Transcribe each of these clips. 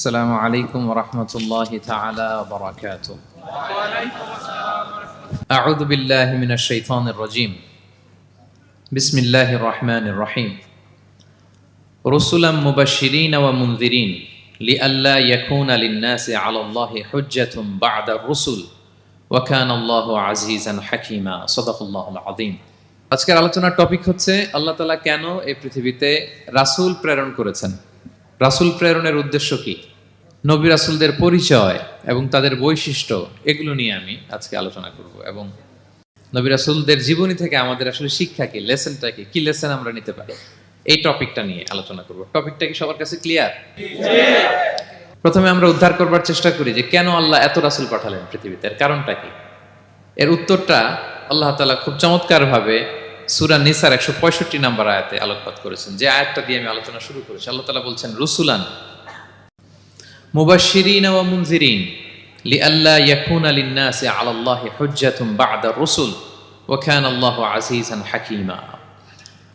السلام عليكم ورحمة الله تعالى وبركاته. أعوذ بالله من الشيطان الرجيم. بسم الله الرحمن الرحيم. رسلا مبشرين ومنذرين لئلا يكون للناس على الله حجة بعد الرسل وكان الله عزيزا حكيما. صدق الله العظيم. আজকের আলোচনার টপিক হচ্ছে আল্লাহ তাআলা কেন এই পৃথিবীতে রাসূল প্রেরণ করেছেন। রাসূল প্রেরণের উদ্দেশ্য কি, নবী রাসূলদের পরিচয় এবং তাদের বৈশিষ্ট্য, এগুলো নিয়ে আমি আজকে আলোচনা করব এবং নবী রাসূলদের জীবনী থেকে আমাদের আসলে শিক্ষা কি, লেসনটা কি লেসন আমরা নিতে পারি, এই টপিকটা নিয়ে আলোচনা করব। টপিকটা কি সবার কাছে ক্লিয়ার? প্রথমে আমরা উদ্ধার করবার চেষ্টা করি যে কেন আল্লাহ এত রাসূল পাঠালেন পৃথিবীতে, এর কারণটা কি। এর উত্তরটা আল্লাহ তাআলা খুব চমৎকার ভাবে সূরা নিসার 165 নম্বর আয়াতে আলোকপাত করেছেন, যে আয়াতটা দিয়ে আমি আলোচনা শুরু করেছি। আল্লাহ তাআলা বলছেন, রুসুলান মুবাশশিরিন ওয়া মুনযিরিন লিআল্লা ইয়াকুনা লিন-নাসি আলাল্লাহি হুজ্জাতুন বা'দা আর-রুসুল ওয়া কানা আল্লাহু আজিজান হাকীমা।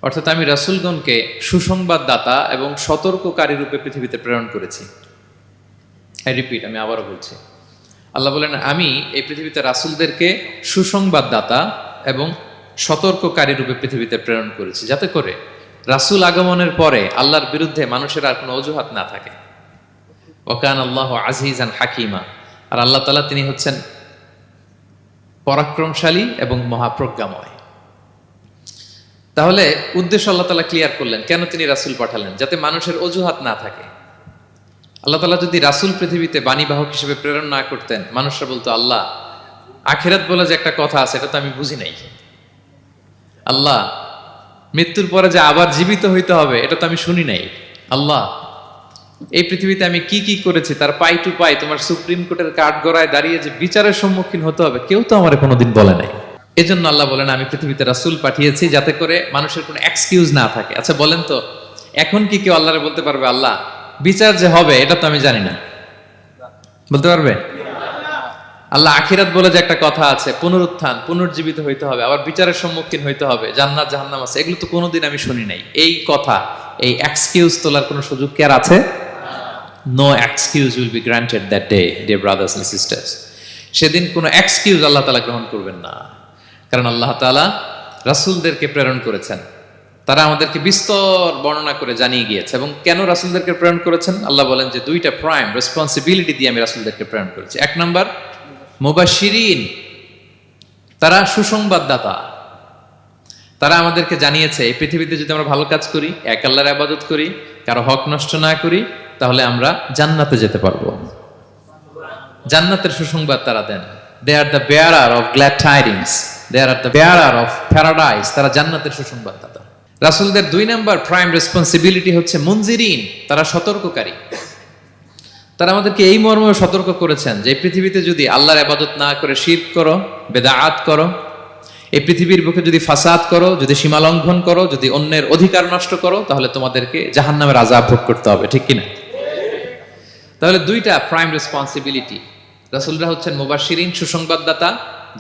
অর্থাৎ আমি রাসূলগণকে সুসংবাদদাতা এবং সতর্ককারী রূপে পৃথিবীতে প্রেরণ করেছি। আমি আবারও বলছি, আল্লাহ বলেন আমি এই পৃথিবীতে রাসূলদেরকে সুসংবাদদাতা এবং সতর্ককারী রূপে পৃথিবীতে প্রেরণ করেছি, যাতে করে রাসূল আগমনের পরে আল্লাহর বিরুদ্ধে মানুষের আর কোনো অজুহাত না থাকে। ওয়া কানা আল্লাহু আজিজান হাকীমা। আর আল্লাহ তাআলা তিনি হচ্ছেন পরাক্রমশালী এবং মহাপ্রজ্ঞাময়। তাহলে উদ্দেশ্য আল্লাহ তাআলা ক্লিয়ার করলেন, কেন তিনি রাসূল পাঠালেন, যাতে মানুষের অজুহাত না থাকে। আল্লাহ তাআলা যদি রাসূল পৃথিবীতে বাণীবাহক হিসেবে প্রেরণ না করতেন, মানুষরা বলতো আল্লাহ আখিরাত বলে যে একটা কথা আছে এটা তো আমি বুঝি নাই, আল্লাহ মৃত্যুর পরে যে আবার জীবিত হইতে হবে এটা তো আমি শুনি নাই, আল্লাহ এই পৃথিবীতে আমি কি কি করেছি তার পাই টু পাই তোমার সুপ্রিম কোর্টের কাঠগড়ায় দাঁড়িয়ে যে বিচারের সম্মুখীন হতে হবে কেউ তো আমার কোনোদিন বলে নাই। এজন্য আল্লাহ বলেন আমি পৃথিবীতে রাসূল পাঠিয়েছি যাতে করে মানুষের কোনো এক্সকিউজ না থাকে। আচ্ছা বলেন তো, এখন কি কেউ আল্লাহরে বলতে পারবে আল্লাহ বিচার যে হবে এটা তো আমি জানি না, বলতে পারবে? আল্লাহ আখিরাত বলে যে একটা কথা আছে, পুনরুত্থান, পুনর্জীবিত হইতে হবে, আবার বিচারের সম্মুখীন হইতে হবে, জান্নাত জাহান্নাম আছে, এগুলো তো কোনোদিন আমি শুনি নাই। এই কথা, এই এক্সকিউজ তোলার কোনো সুযোগ কি আর আছে? No excuse will be granted that day, dear brothers and sisters. সেদিন কোনো এক্সকিউজ আল্লাহ তাআলা গ্রহণ করবেন না, কারণ আল্লাহ তাআলা রাসূলদেরকে প্রেরণ করেছেন, তারা আমাদেরকে বিস্তর বর্ণনা করে জানিয়ে গিয়েছে। এবং কেন রাসূলদেরকে প্রেরণ করেছেন আল্লাহ বলেন যে দুইটা প্রাইম রেসপন্সিবিলিটি দিয়ে আমি রাসূলদেরকে প্রেরণ করেছি। এক নাম্বার মুবাশশিরিন, তারা সুসংবাদদাতা, তারা আমাদেরকে জানিয়েছে এই পৃথিবীতে যদি আমরা ভালো কাজ করি, এক আল্লাহর ইবাদত করি, কারো হক নষ্ট না করি, তাহলে আমরা জান্নাতে যেতে পারবো। জান্নাতের সুসংবাদ তারা দেন। They are the bearer of glad tidings, they are the bearer of paradise. তারা জান্নাতের সুসংবাদদাতা। রাসূলদের দুই নাম্বার প্রাইম রেসপন্সিবিলিটি হচ্ছে মুনজিরিন, তারা সতর্ককারী। তারা আমাদেরকে এই মর্মে সতর্ক করেছেন যে এই পৃথিবীতে যদি আল্লাহর ইবাদত না করে শিরক করো, বেদাআত করো, এই পৃথিবীর বুকে যদি ফাসাদ করো, যদি সীমা লঙ্ঘন করো, যদি অন্যের অধিকার নষ্ট করো, তাহলে তোমাদেরকে জাহান্নামের আযাব ভোগ করতে হবে, ঠিক কিনা? তাহলে দুইটা প্রাইম রেসপন্সিবিলিটি। রাসূলরা হচ্ছেন মুবাশশিরিন, সুসংবাদদাতা,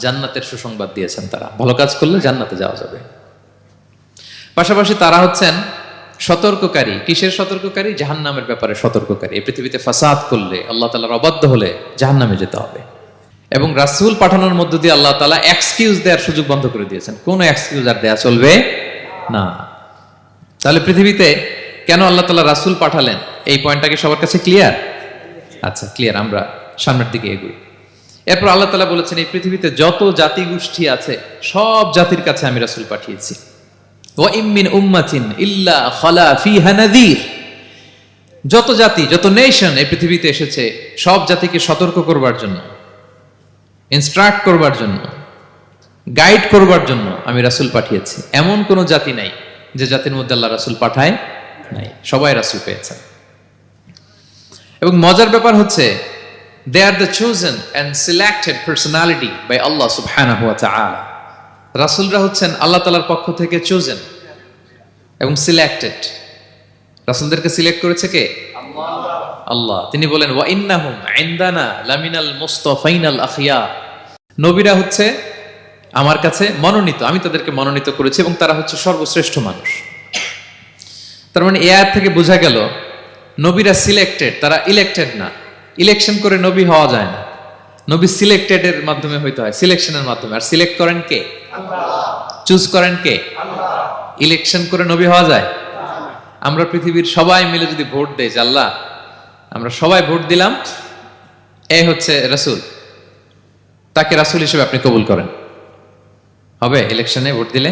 জান্নাতের সুসংবাদ দিয়েছেন। তারা ভালো কাজ করলে জান্নাতে যাওয়া যাবে। পাশাপাশি তারা হচ্ছেন সতর্ককারী। কিসের সতর্ককারী? জাহান্নামের ব্যাপারে সতর্ককারী। এই পৃথিবীতে ফাসাদ করলে, আল্লাহ তাআলার অবাধ্য হলে জাহান্নামে যেতে হবে। এবং রাসূল পাঠানোর মধ্য দিয়ে আল্লাহ তাআলা এক্সকিউজ দেওয়ার সুযোগ বন্ধ করে দিয়েছেন। কোনো এক্সকিউজ আর দেয়া চলবে না। তাহলে পৃথিবীতে কেন আল্লাহ তাআলা রাসূল পাঠালেন, এই পয়েন্টটা কি সবার কাছে ক্লিয়ার? আচ্ছা ক্লিয়ার, আমরা সামনের দিকে এগোই। এরপর আল্লাহ তাআলা বলেছেন এই পৃথিবীতে যত জাতি গোষ্ঠী আছে সব জাতির কাছে আমি রাসূল পাঠিয়েছি। ওয়া ইম মিন উম্মাতিন ইল্লা খালা ফিহা নাযীর। যত জাতি, যত নেশন এই পৃথিবীতে এসেছে, সব জাতিকে সতর্ক করবার জন্য, ইনস্ট্রাক্ট করবার জন্য, গাইড করবার জন্য আমি রাসূল পাঠিয়েছি। এমন কোন জাতি নাই যে জাতির মধ্যে আল্লাহ রাসূল পাঠায় নাই, সবাই রাসূল পেয়েছেন। এবং মজার ব্যাপার হচ্ছে they are the chosen and selected personality by Allah subhanahu wa ta'ala. রাসূলরা হচ্ছেন আল্লাহ তাআলার পক্ষ থেকে chosen এবং সিলেক্টেড। রাসূলদেরকে সিলেক্ট করেছে কে? আল্লাহ। তিনি বলেন ওয়া ইন্নাহুম ইনদানা লামিনাল মুস্তাফাইনাল আখিয়া। নবীরা হচ্ছে আমার কাছে মনোনীত, আমি তাদেরকে মনোনীত করেছি এবং তারা হচ্ছে সর্বশ্রেষ্ঠ মানুষ। তার মানে এ আয়াত থেকে বোঝা গেল নবীরা সিলেক্টেড, তারা ইলেক্টেড না। ইলেকশন করে নবী হওয়া যায় না, নবী সিলেক্টেড এর মাধ্যমে হইতে হয়, সিলেকশনের মাধ্যমে। আর সিলেক্ট করেন কে? চুজ করেন কে? ইলেকশন করে নবী হওয়া যায়? আমরা পৃথিবীর সবাই মিলে যদি ভোট দেই যে আল্লাহ আমরা সবাই ভোট দিলাম, এ হচ্ছে রাসূল, তাকে রাসূল হিসেবে আপনি কবুল করেন, হবে ইলেকশনে ভোট দিলে?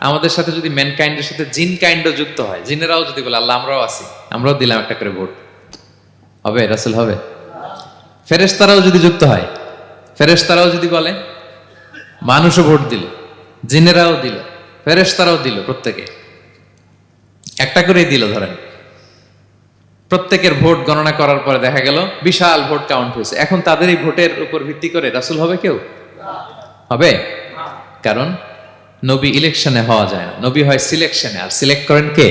আমাদের সাথে যদি ম্যানকাইন্ডের সাথে জিন কাইন্ডও যুক্ত হয়, জিনেরাও যদি বলে আল্লাহ আমরাও আছি, আমরাও দিলাম একটা করে ভোট, হবে রাসূল হবে? ফেরেশতারাও যদি যুক্ত হয়, ফেরেশতারাও যদি বলে, মানুষও ভোট দিল, জিনেরাও দিল, ফেরেশতারাও দিল, প্রত্যেকে একটা করেই দিল, ধরেন প্রত্যেকের ভোট গণনা করার পরে দেখা গেল বিশাল ভোট কাউন্ট হয়েছে। এখন তাদের এই ভোটের উপর ভিত্তি করে রাসূল হবে কেউ? হবে? কারণ নবী ইলেকশনে হওয়া যায় না, নবী হয় সিলেকশনে। আর সিলেক্ট করেন কে?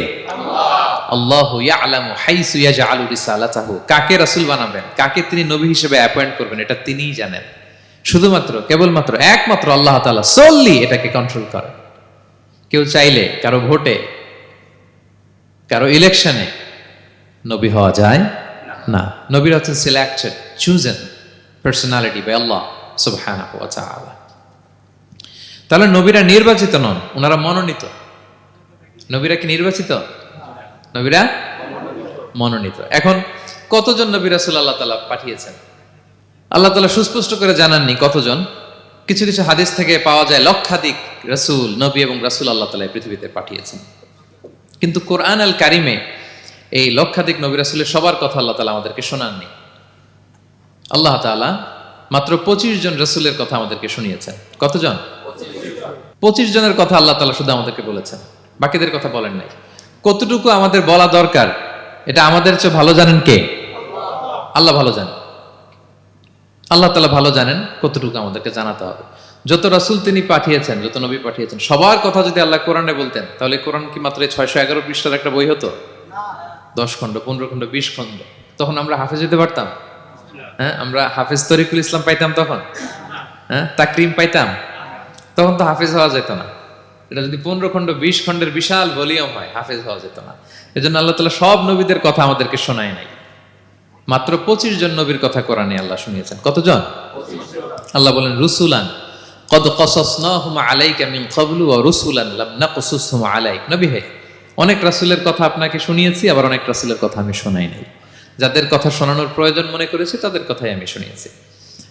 আল্লাহু ইয়ালামু হাইসু ইয়াজআলু রিসালাতাহু। কাকে রাসূল বানাবেন, কাকে তিনি নবী হিসেবে অ্যাপয়েন্ট করবেন, এটা তিনিই জানেন। শুধুমাত্র কেবলমাত্র একমাত্র আল্লাহ তাআলা সোললি এটাকে কন্ট্রোল করেন। কেউ চাইলে কারো ভোটে, কারো ইলেকশনে নবী হওয়া যায় না। নবীরা হচ্ছেন সিলেক্টেড, চুজেন পার্সোনালিটি বাই আল্লাহ সুবহানাহু ওয়া তাআলা। তাহলে নবীরা নির্বাচিত নন, ওনারা মনোনীত। নবীরা কি নির্বাচিত? নবীরা মনোনীত। এখন কতজন নবী রাসূল আল্লাহ তাআলা পাঠিয়েছেন? আল্লাহ তাআলা সুস্পষ্ট করে জানাননি কতজন। কিছু কিছু হাদিস থেকে পাওয়া যায় লক্ষাধিক রাসূল, নবী এবং রাসূল আল্লাহ তাআলা পৃথিবীতে পাঠিয়েছেন। কিন্তু কোরআন আল কারিমে এই লক্ষাধিক নবী রাসূলের সবার কথা আল্লাহ তাআলা আমাদেরকে শোনাননি। আল্লাহ তাআলা মাত্র 25 জন রাসূলের কথা আমাদেরকে শুনিয়েছেন। কতজন? 25 জনের কথা আল্লাহ তাআলা শুধু আমাদেরকে বলেছেন, বাকিদের কথা বলেন নাই। কতটুকু আমাদের বলা দরকার এটা আমাদের চেয়ে ভালো জানেন কে? আল্লাহ ভালো জানেন। আল্লাহ তাআলা ভালো জানেন কতটুকু আমাদেরকে জানাতে হবে। যত রাসূল তিনি পাঠিয়েছেন, যত নবী পাঠিয়েছেন, সবার কথা যদি আল্লাহ কোরআনে বলতেন, তাহলে কোরআন কি মাত্র 611 পৃষ্ঠার একটা বই হতো? 10 খণ্ড, 15 খণ্ড, 20 খণ্ড। তখন আমরা হাফেজ হতে পারতাম? হ্যাঁ, আমরা হাফেজ তরিকুল ইসলাম পাইতাম তখন? হ্যাঁ, তাকরিম পাইতাম? তখন তো হাফেজ হওয়া যেত না। এটা যদি 15 খণ্ড 20 খণ্ডের বিশাল ভলিউম হয়, হাফেজ হওয়া যেত না। এজন্য আল্লাহ তাআলা সব নবীদের কথা আমাদেরকে শোনায় নাই, মাত্র 25 জন নবীর কথা কোরআনে আল্লাহ শুনিয়েছেন। কতজন? আল্লাহ বলেন রুসুলান কদ কসাসনাহুম আলাইকা মিন ক্বাবলু ওয়া রুসুলান লাম নাকসুসহুম আলাইক। নবী হে, অনেক রাসূলের কথা আপনাকে শুনিয়েছি, আবার অনেক রাসূলের কথা আমি শোনাই নাই। যাদের কথা শোনানোর প্রয়োজন মনে করেছি তাদের কথাই আমি শুনিয়েছি।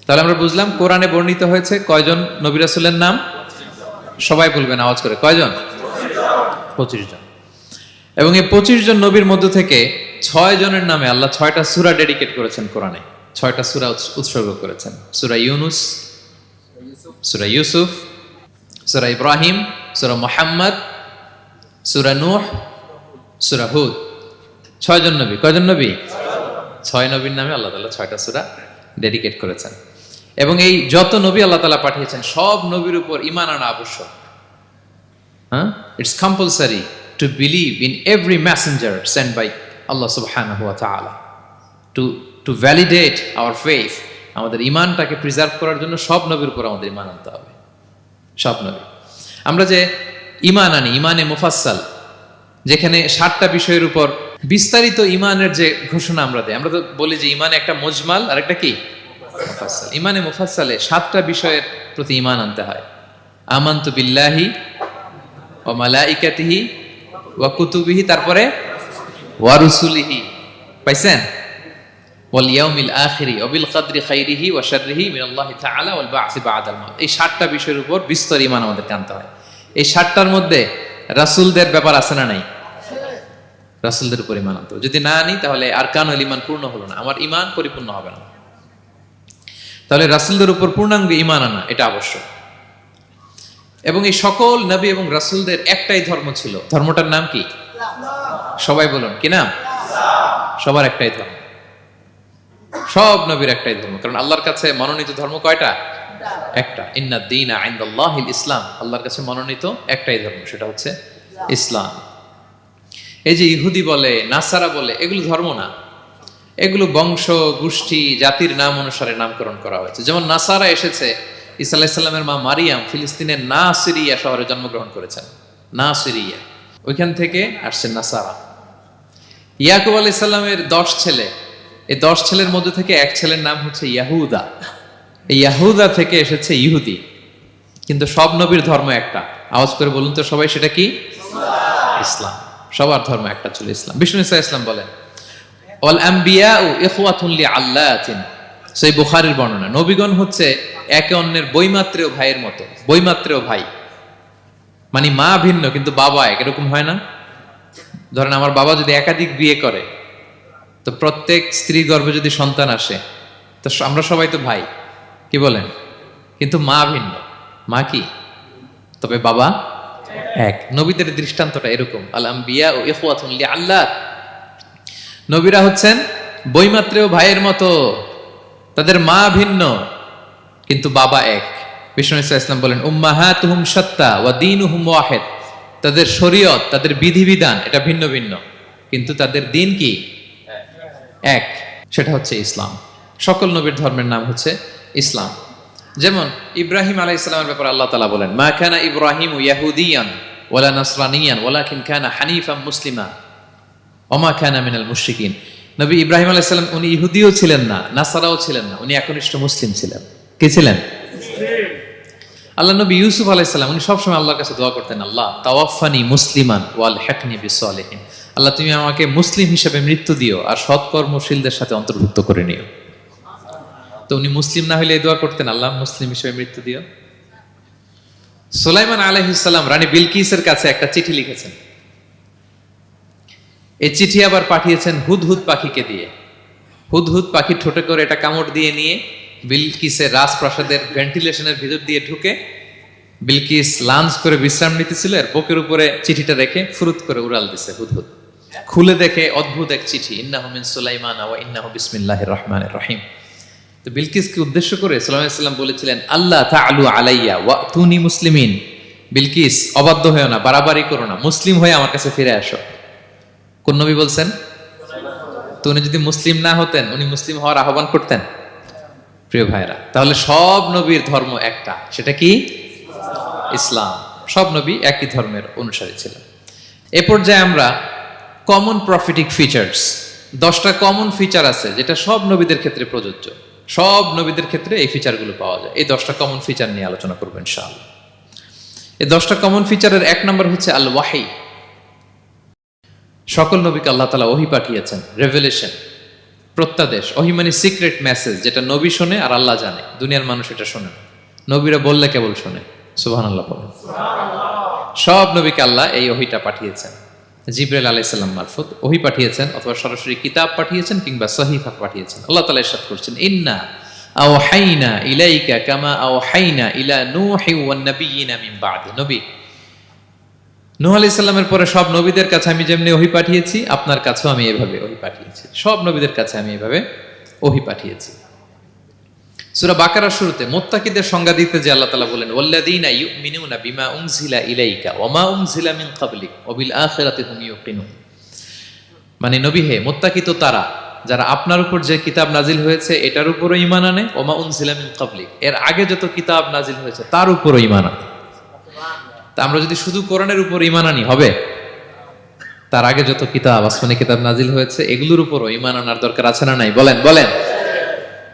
তাহলে আমরা বুঝলাম কোরআনে বর্ণিত হয়েছে কয়জন নবী রাসূলের নাম? সবাই বলবেন আওয়াজ করে, কয়জন? 25 জন। এবং এই 25 জন নবীর মধ্য থেকে 6 জনের নামে আল্লাহ 6টা সূরা ডেডিকেট করেছেন কোরআনে, 6টা সূরা উৎসর্গ করেছেন। সূরা ইউনুস, সূরা ইউসুফ, সূরা ইব্রাহিম, সূরা মুহাম্মদ, সূরা নূহ, সূরা হুদ। 6 জন নবী। কয়জন নবী? 6 নবীর নামে আল্লাহ তাআলা 6টা সূরা ডেডিকেট করেছেন। এবং এই যত নবী আল্লাহ তাআলা পাঠিয়েছেন, সব নবীর উপর ঈমান আনা আবশ্যক। হ্যাঁ, it's compulsory to believe in every messenger sent by Allah subhanahu wa ta'ala to validate our faith. আমাদের ঈমানটাকে প্রিজার্ভ করার জন্য সব নবীর উপর আমাদের ঈমান আনতে হবে, সব নবী। আমরা যে ঈমান আনি, ঈমানে মুফাসসাল, যেখানে 7টা বিষয়ের উপর বিস্তারিত ঈমানের যে ঘোষণা আমরা দেই। আমরা তো বলি যে ঈমানে একটা মুজমাল আর একটা কি মুফাসসাল। ঈমানে মুফাসসালে 7টা বিষয়ের প্রতি ঈমান আনতে হয়। আমানতু বিল্লাহি ওয়া মালাইকাতিহি ওয়া কুতুবিহি, তারপরে ওয়া রুসুলিহি, পাইছেন? ওয়াল ইয়াউমিল আখিরি ওয়া বিল কদরি খাইরিহি ওয়া শাররিহি মিনাল্লাহি তাআলা ওয়াল বা'সি বা'দাল মাউত। এই 7টা বিষয়ের উপর বিস্তর ঈমান আমাদের আনতে হয়। এই 7টার মধ্যে রাসূলদের ব্যাপার আছে না নাই? রাসূলদের উপর ঈমান আনতে হবে। যদি না আনি তাহলে আরকানুল ঈমান পূর্ণ হলো না, আমার ঈমান পরিপূর্ণ হবে না। তাহলে রাসূলদের উপর পূর্ণাঙ্গ ঈমান আনা এটা আবশ্যক। এবং এই সকল নবী এবং রাসূলদের একটাই ধর্ম ছিল। ধর্মটার নাম কি? সবাই বলুন, কি নাম? সবার একটাই ধর্ম, সব নবীর একটাই ধর্ম। কারণ আল্লাহর কাছে মনোনীত ধর্ম কয়টা? একটা। ইন্নাদ দীনা ইনদাল্লাহিল ইসলাম। আল্লাহর কাছে মনোনীত একটাই ধর্ম, সেটা হচ্ছে ইসলাম। এই যে ইহুদি বলে, নাসারা বলে, এগুলো ধর্ম না, এগুলো বংশ, গোষ্ঠী, জাতির নাম অনুসারে নামকরণ করা হয়েছে। যেমন নাসারা এসেছে ঈসা আলাইহিস সালামের মা মারিয়াম ফিলিস্তিনের নাসিরিয়া শহরে জন্মগ্রহণ করেছেন। নাসিরিয়া, ওইখান থেকে আসছেন নাসারা। ইয়াকুব আলাইহিস সালামের 10 ছেলে, এই 10 ছেলের মধ্যে থেকে এক ছেলের নাম হচ্ছে ইয়াহুদা। এই ইয়াহুদা থেকে এসেছে ইহুদি। কিন্তু সব নবীর ধর্ম একটা। আওয়াজ করে বলুন তো সবাই, সেটা কি? ইসলাম। সবার ধর্ম একটা ছিল ইসলাম। বিষ্ণু ইসা ইসলাম বলেন, ওয়াল আম্বিয়াউ ইখওয়াতুন লিআল্লাতিন। সেই বুখারীর বর্ণনা, নবীগণ হচ্ছে একে অন্যের বৈমাত্রেয় ভাইয়ের মতো। বৈমাত্রেয় ভাই মানে মা ভিন্ন কিন্তু বাবা এক, এরকম হয় না? ধরেন আমার বাবা যদি একাধিক বিয়ে করে, তো প্রত্যেক স্ত্রী গর্ভে যদি সন্তান আসে, তো আমরা সবাই তো ভাই, কি বলেন? কিন্তু মা ভিন্ন। মা কি? তবে বাবা এক। নবীদের দৃষ্টান্তটা এরকম, আল আম্বিয়া ও ইখওয়াতুন লিআল্লাত। নবীরা হচ্ছেন বৈমাত্রেয় ভাইয়ের মতো, তাদের মা ভিন্ন কিন্তু বাবা এক। বিষ্ণু ইসলাম বলেন, উম্মাহাতুহুম শাত্তা ওয়া দীনুহুম ওয়াহিদ। তাদের শরীয়ত, তাদের বিধিবিধান এটা ভিন্ন ভিন্ন, কিন্তু তাদের দিন কি? এক, সেটা হচ্ছে ইসলাম। সকল নবীর ধর্মের নাম হচ্ছে ইসলাম। যেমন ইব্রাহিম আলাইহিস সালামের ব্যাপারে আল্লাহ তাআলা বলেন, মা কানা ইব্রাহিমু ইয়াহুদিয়ান ওয়ালা নাসরানিয়ান ওয়ালাকিন কানা হানিফাম মুসলিমা ওয়া মা কানা মিনাল মুশরিকিন। নবী ইব্রাহিম আলাইহিস সালাম উনি ইহুদিও ছিলেন না, নাসারাও ছিলেন না, উনি একনিষ্ঠ মুসলিম ছিলেন। কি ছিলেন? আল্লাহ নবী ইউসুফ আলাইহিস সালাম উনি সবসময় আল্লাহর কাছে দোয়া করতেন, আল্লাহ তাওয়াফানি মুসলিমান ওয়াল হিকনি বিসসালিহিন। আল্লাহ তুমি আমাকে মুসলিম হিসেবে মৃত্যু দিও আর সৎকর্মশীলদের সাথে অন্তর্ভুক্ত করে নিও। তো উনি মুসলিম না হলে এই দোয়া করতেন, আল্লাহ মুসলিম হিসেবে মৃত্যু দিও। সুলাইমান আলাইহিস সালাম রানী বিলকিসের কাছে একটা চিঠি লিখেছেন। এই চিঠি আবার পাঠিয়েছেন হুদহুদ পাখিকে দিয়ে। হুদহুদ পাখি ঠোঁটে করে এটা কামড় দিয়ে নিয়ে বিলকিসের রাজপ্রাসাদের ভেন্টিলেশনের ভিতর দিয়ে ঢুকে, বিলকিস লাঞ্চ করে বিশ্রাম নিতেছিল, এর বুকের উপরে চিঠিটা রেখে ফুরুত করে উড়াল দিছে হুদহুদ। খুলে দেখে অদ্ভুত এক চিঠি, ইন্নাহু মিন সুলাইমান ওয়া ইন্নাহু বিসমিল্লাহির রহমানির রহিম। তো বিলকিসকে উদ্দেশ্য করে সাল্লাল্লাহু আলাইহি ওয়াসাল্লাম বলেছিলেন, আল্লাহ তাআলু আলাইয়া ওয়াতুনি মুসলিমিন। বিলকিস অবাধ্য হয়েও না, বাড়াবাড়ি করো না, মুসলিম হয়ে আমার কাছে ফিরে আসো। কোন নবী বলছেন? তো উনি যদি মুসলিম না হতেন, উনি মুসলিম হওয়ার আহ্বান করতেন? প্রিয় ভাইরা, তাহলে সব নবীর ধর্ম একটা, সেটা কি? ইসলাম। সব নবী একই ধর্মের অনুসারী ছিলেন। এ পর্যায়ে আমরা কমন প্রফিটিক ফিচার্স, 10টা কমন ফিচার আছে যেটা সব নবীদের ক্ষেত্রে প্রযোজ্য। সব নবীদের ক্ষেত্রে এই ফিচারগুলো পাওয়া যায়। এই 10টা কমন ফিচার নিয়ে আলোচনা করবো ইনশাআল্লাহ। এই 10টা কমন ফিচারের 1 নম্বর হচ্ছে আল ওয়াহি। সকল নবীকে আল্লাহ তাআলা ওহী পাঠিয়েছেন, রেভেলেশন, প্রত্যাদেশ। ওহী মানে সিক্রেট মেসেজ, যেটা নবী শোনে আর আল্লাহ জানে, দুনিয়ার মানুষ এটা শোনে না। নবীরা বললে কেবল শোনে। সুবহানাল্লাহ বলেন। সব নবীকে আল্লাহ এই ওহীটা পাঠিয়েছেন। জিবরাইল আলাইহিস সালাম মারফত ওহী পাঠিয়েছেন, অথবা সরাসরি কিতাব পাঠিয়েছেন, কিংবা সহিফা পাঠিয়েছেন। আল্লাহ তাআলা ইরশাদ করছেন, ইন্না আওহাইনা ইলাইকা কামা আওহাইনা ইলা নূহি ওয়ান নাবিয়িনা মিন বা'দি। নবী নূহ আলাইহিস সালামের পরে সব নবীদের কাছে আমি যেমনি ওহী পাঠিয়েছি, আপনার কাছেও আমি এভাবে ওহী পাঠিয়েছি। সব নবীদের কাছে আমি এভাবে ওহী পাঠিয়েছি। সূরা বাকারার শুরুতে মুত্তাকিদের সংজ্ঞা দিতে যে আল্লাহ তাআলা বলেন, ওয়াল্লাযীনা ইউমিনুনা বিমা উনজিলা ইলাইকা ওয়া মা উনজিলা মিন ক্বাবলিক ওয়া বিল আখিরাতি হুম ইউকিনুন। মানে নবী হে, মুত্তাকি তো তারা যারা আপনার উপর যে কিতাব নাজিল হয়েছে এটার উপরও ঈমান আনে, ওয়া মা উনজিলা মিন ক্বাবলিক, এর আগে যত কিতাব নাজিল হয়েছে তার উপরও ঈমান আনে। তা আমরা যদি শুধু কোরআনের উপর ঈমান আনি হবে? তার আগে যত কিতাব, আসমানি কিতাব নাজিল হয়েছে এগুলোর উপরও ঈমান আনার দরকার আছে না নাই? বলেন বলেন।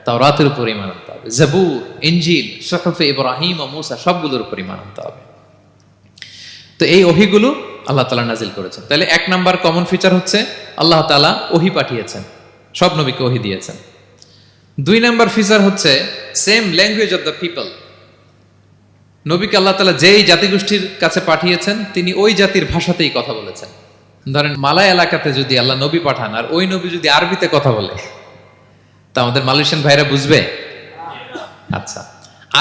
তাওরাতের উপর ঈমান আনতে হবে, জাবুর, ইনজিল, সুহুফে ইব্রাহিম ও মূসা সবগুলোর উপর ঈমান আনতে হবে। তো এই ওহীগুলো আল্লাহ তাআলা নাজিল করেছেন। তাহলে 1 নাম্বার কমন ফিচার হচ্ছে আল্লাহ তাআলা ওহী পাঠিয়েছেন, সব নবীকে ওহী দিয়েছেন। 2 নাম্বার ফিচার হচ্ছে same language of the people. নবীকে আল্লাহ তাআলা যেই জাতিগোষ্ঠীর কাছে পাঠিয়েছেন তিনি ওই জাতির ভাষাতেই কথা বলেছেন। ধরেন মালয় এলাকাতে যদি আল্লাহ নবী পাঠান আর ওই নবী যদি আরবিতে কথা বলে, তা আমাদের মালয়েশিয়ান ভাইরা বুঝবে? আচ্ছা,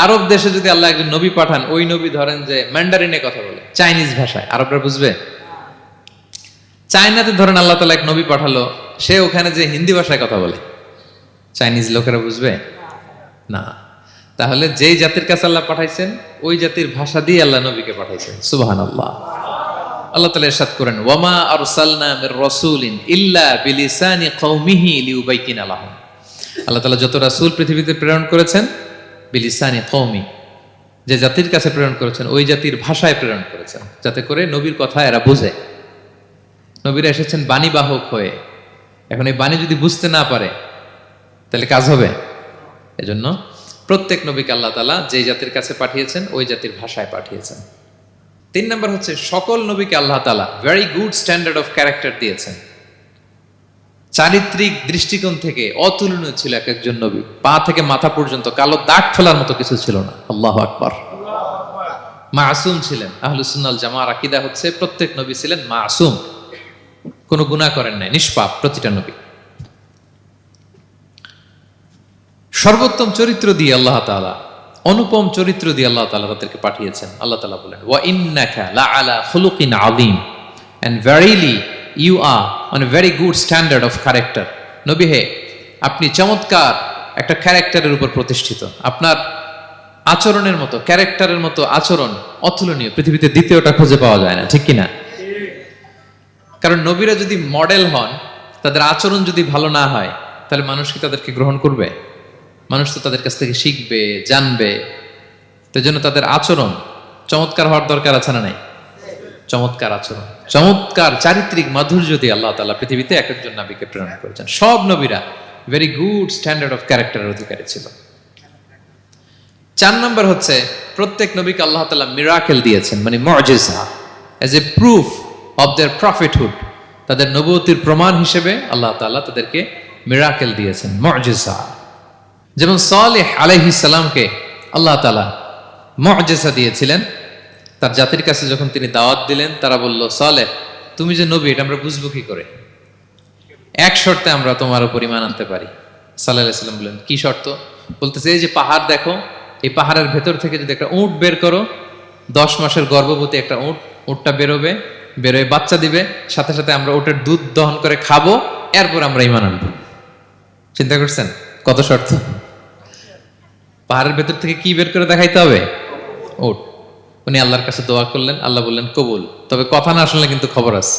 আরব দেশে যদি আল্লাহ একজন নবী পাঠান, ওই নবী ধরেন যে ম্যান্ডারিনে কথা বলে, চাইনিজ ভাষায়, আরবরা বুঝবে? চায়নাতে ধরেন আল্লাহ তাআলা এক নবী পাঠালো, সে ওখানে যে হিন্দি ভাষায় কথা বলে, চাইনিজ লোকেরা বুঝবে না। তাহলে যেই জাতির কাছে আল্লাহ পাঠাইছেন ওই জাতির ভাষা দিয়ে আল্লাহ নবীকে পাঠাইছেন। সুবহানাল্লাহ। আল্লাহ তাআলা ইরশাদ করেন, ওয়ামা আরসালনা মির রাসূলিন ইল্লা বিলিসানি কওমিহি লিউবাইয়িনা লাহুম। আল্লাহ তাআলা যত রাসূল পৃথিবীতে প্রেরণ করেছেন বিলিসানি কওমি, যে জাতির কাছে প্রেরণ করেছেন ওই জাতির ভাষায় প্রেরণ করেছেন, যাতে করে নবীর কথা এরা বুঝে। নবীরা এসেছেন বাণীবাহক হয়ে। এখন এই বাণী যদি বুঝতে না পারে তাহলে কাজ হবে? এজন্য প্রত্যেক নবীকে আল্লাহ তাআলা যে জাতির কাছে পাঠিয়েছেন ওই জাতির ভাষায় পাঠিয়েছেন। 3 নম্বর হচ্ছে সকল নবীকে আল্লাহ তাআলা very good standard of character দিয়েছেন। চারিত্রিক দৃষ্টিকোণ থেকে অতুলনীয় ছিল এক একজন নবী। পা থেকে মাথা পর্যন্ত কালো দাগ ফেলার মতো কিছু ছিল না। আল্লাহু আকবার। মাসুম ছিলেন। আহলুস সুন্নাহ ওয়াল জামাআর আকীদা হচ্ছে প্রত্যেক নবী ছিলেন মাসুম, কোনো গুনাহ করেন নাই, নিষ্পাপ প্রতিটা নবী। সর্বোত্তম চরিত্র দিয়ে আল্লাহ তাআলা, অনুপম চরিত্র দিয়ে আল্লাহ তাআলা তাদেরকে পাঠিয়েছেন। আল্লাহ তাআলা বলেন, ওয়া ইন্নাকা লাআলা খুলুকিন আযীম, and verily you are on a very good standard of character. নবী হে, আপনি চমৎকার একটা ক্যারেক্টারের উপর প্রতিষ্ঠিত। আপনার আচরণের মতো, ক্যারেক্টারের মতো আচরণ অতুলনীয়, পৃথিবীতে দ্বিতীয়টা খুঁজে পাওয়া যায় না, ঠিক কিনা? কারণ নবীরা যদি মডেল হন, তাদের আচরণ যদি ভালো না হয়, তাহলে মানুষ কি তাদেরকে গ্রহণ করবে? মানুষ তো তাদের কাছ থেকে শিখবে, জানবে। তো জন্য তাদের আচরণ চমৎকার হওয়ার দরকার আছে না নাই? চমৎকার আচরণ, চমৎকার চারিত্রিক মাধুর্য দিয়ে আল্লাহ তাআলা পৃথিবীতে এক একজন নবীকে প্রেরণ করেছেন। সব নবীরা ভেরি গুড স্ট্যান্ডার্ড অফ ক্যারেক্টারের অধিকারী ছিল। 4 নম্বর হচ্ছে প্রত্যেক নবীকে আল্লাহ তাআলা মিরাকেল দিয়েছেন, মানে মুআজিজা, as a proof of their prophethood. তাদের নবুয়তির প্রমাণ হিসেবে আল্লাহ তাআলা তাদেরকে মিরাকেল দিয়েছেন, মুআজিজা। যেমন সালেহ আলাইহিস সালামকে আল্লাহ তাআলা মুআজিজা দিয়েছিলেন। তার জাতির কাছে যখন তিনি দাওয়াত দিলেন, তারা বলল, সালেহ তুমি যে নবী এটা আমরা বুঝবো কি করে? এক শর্তে আমরা তোমার উপর ঈমান আনতে পারি। সাল্লাল্লাহু আলাইহি সাল্লাম বললেন, কি শর্ত? বলতেছে, এই যে পাহাড় দেখো, এই পাহাড়ের ভেতর থেকে যদি একটা উট বের করো, 10 মাসের গর্ভবতী একটা উটটা বেরোবে, বেরোয় বাচ্চা দিবে, সাথে সাথে আমরা উটের দুধ দহন করে খাবো, এরপর আমরা ঈমান আনবো। চিন্তা করছেন কত শর্ত? পাহাড়ের ভেতর থেকে কি বের করে দেখাইতে হবে? উট। উনি আল্লাহর কাছে দোয়া করলেন, আল্লাহ বললেন কবুল, তবে কথা না শুনলে কিন্তু খবর আছে।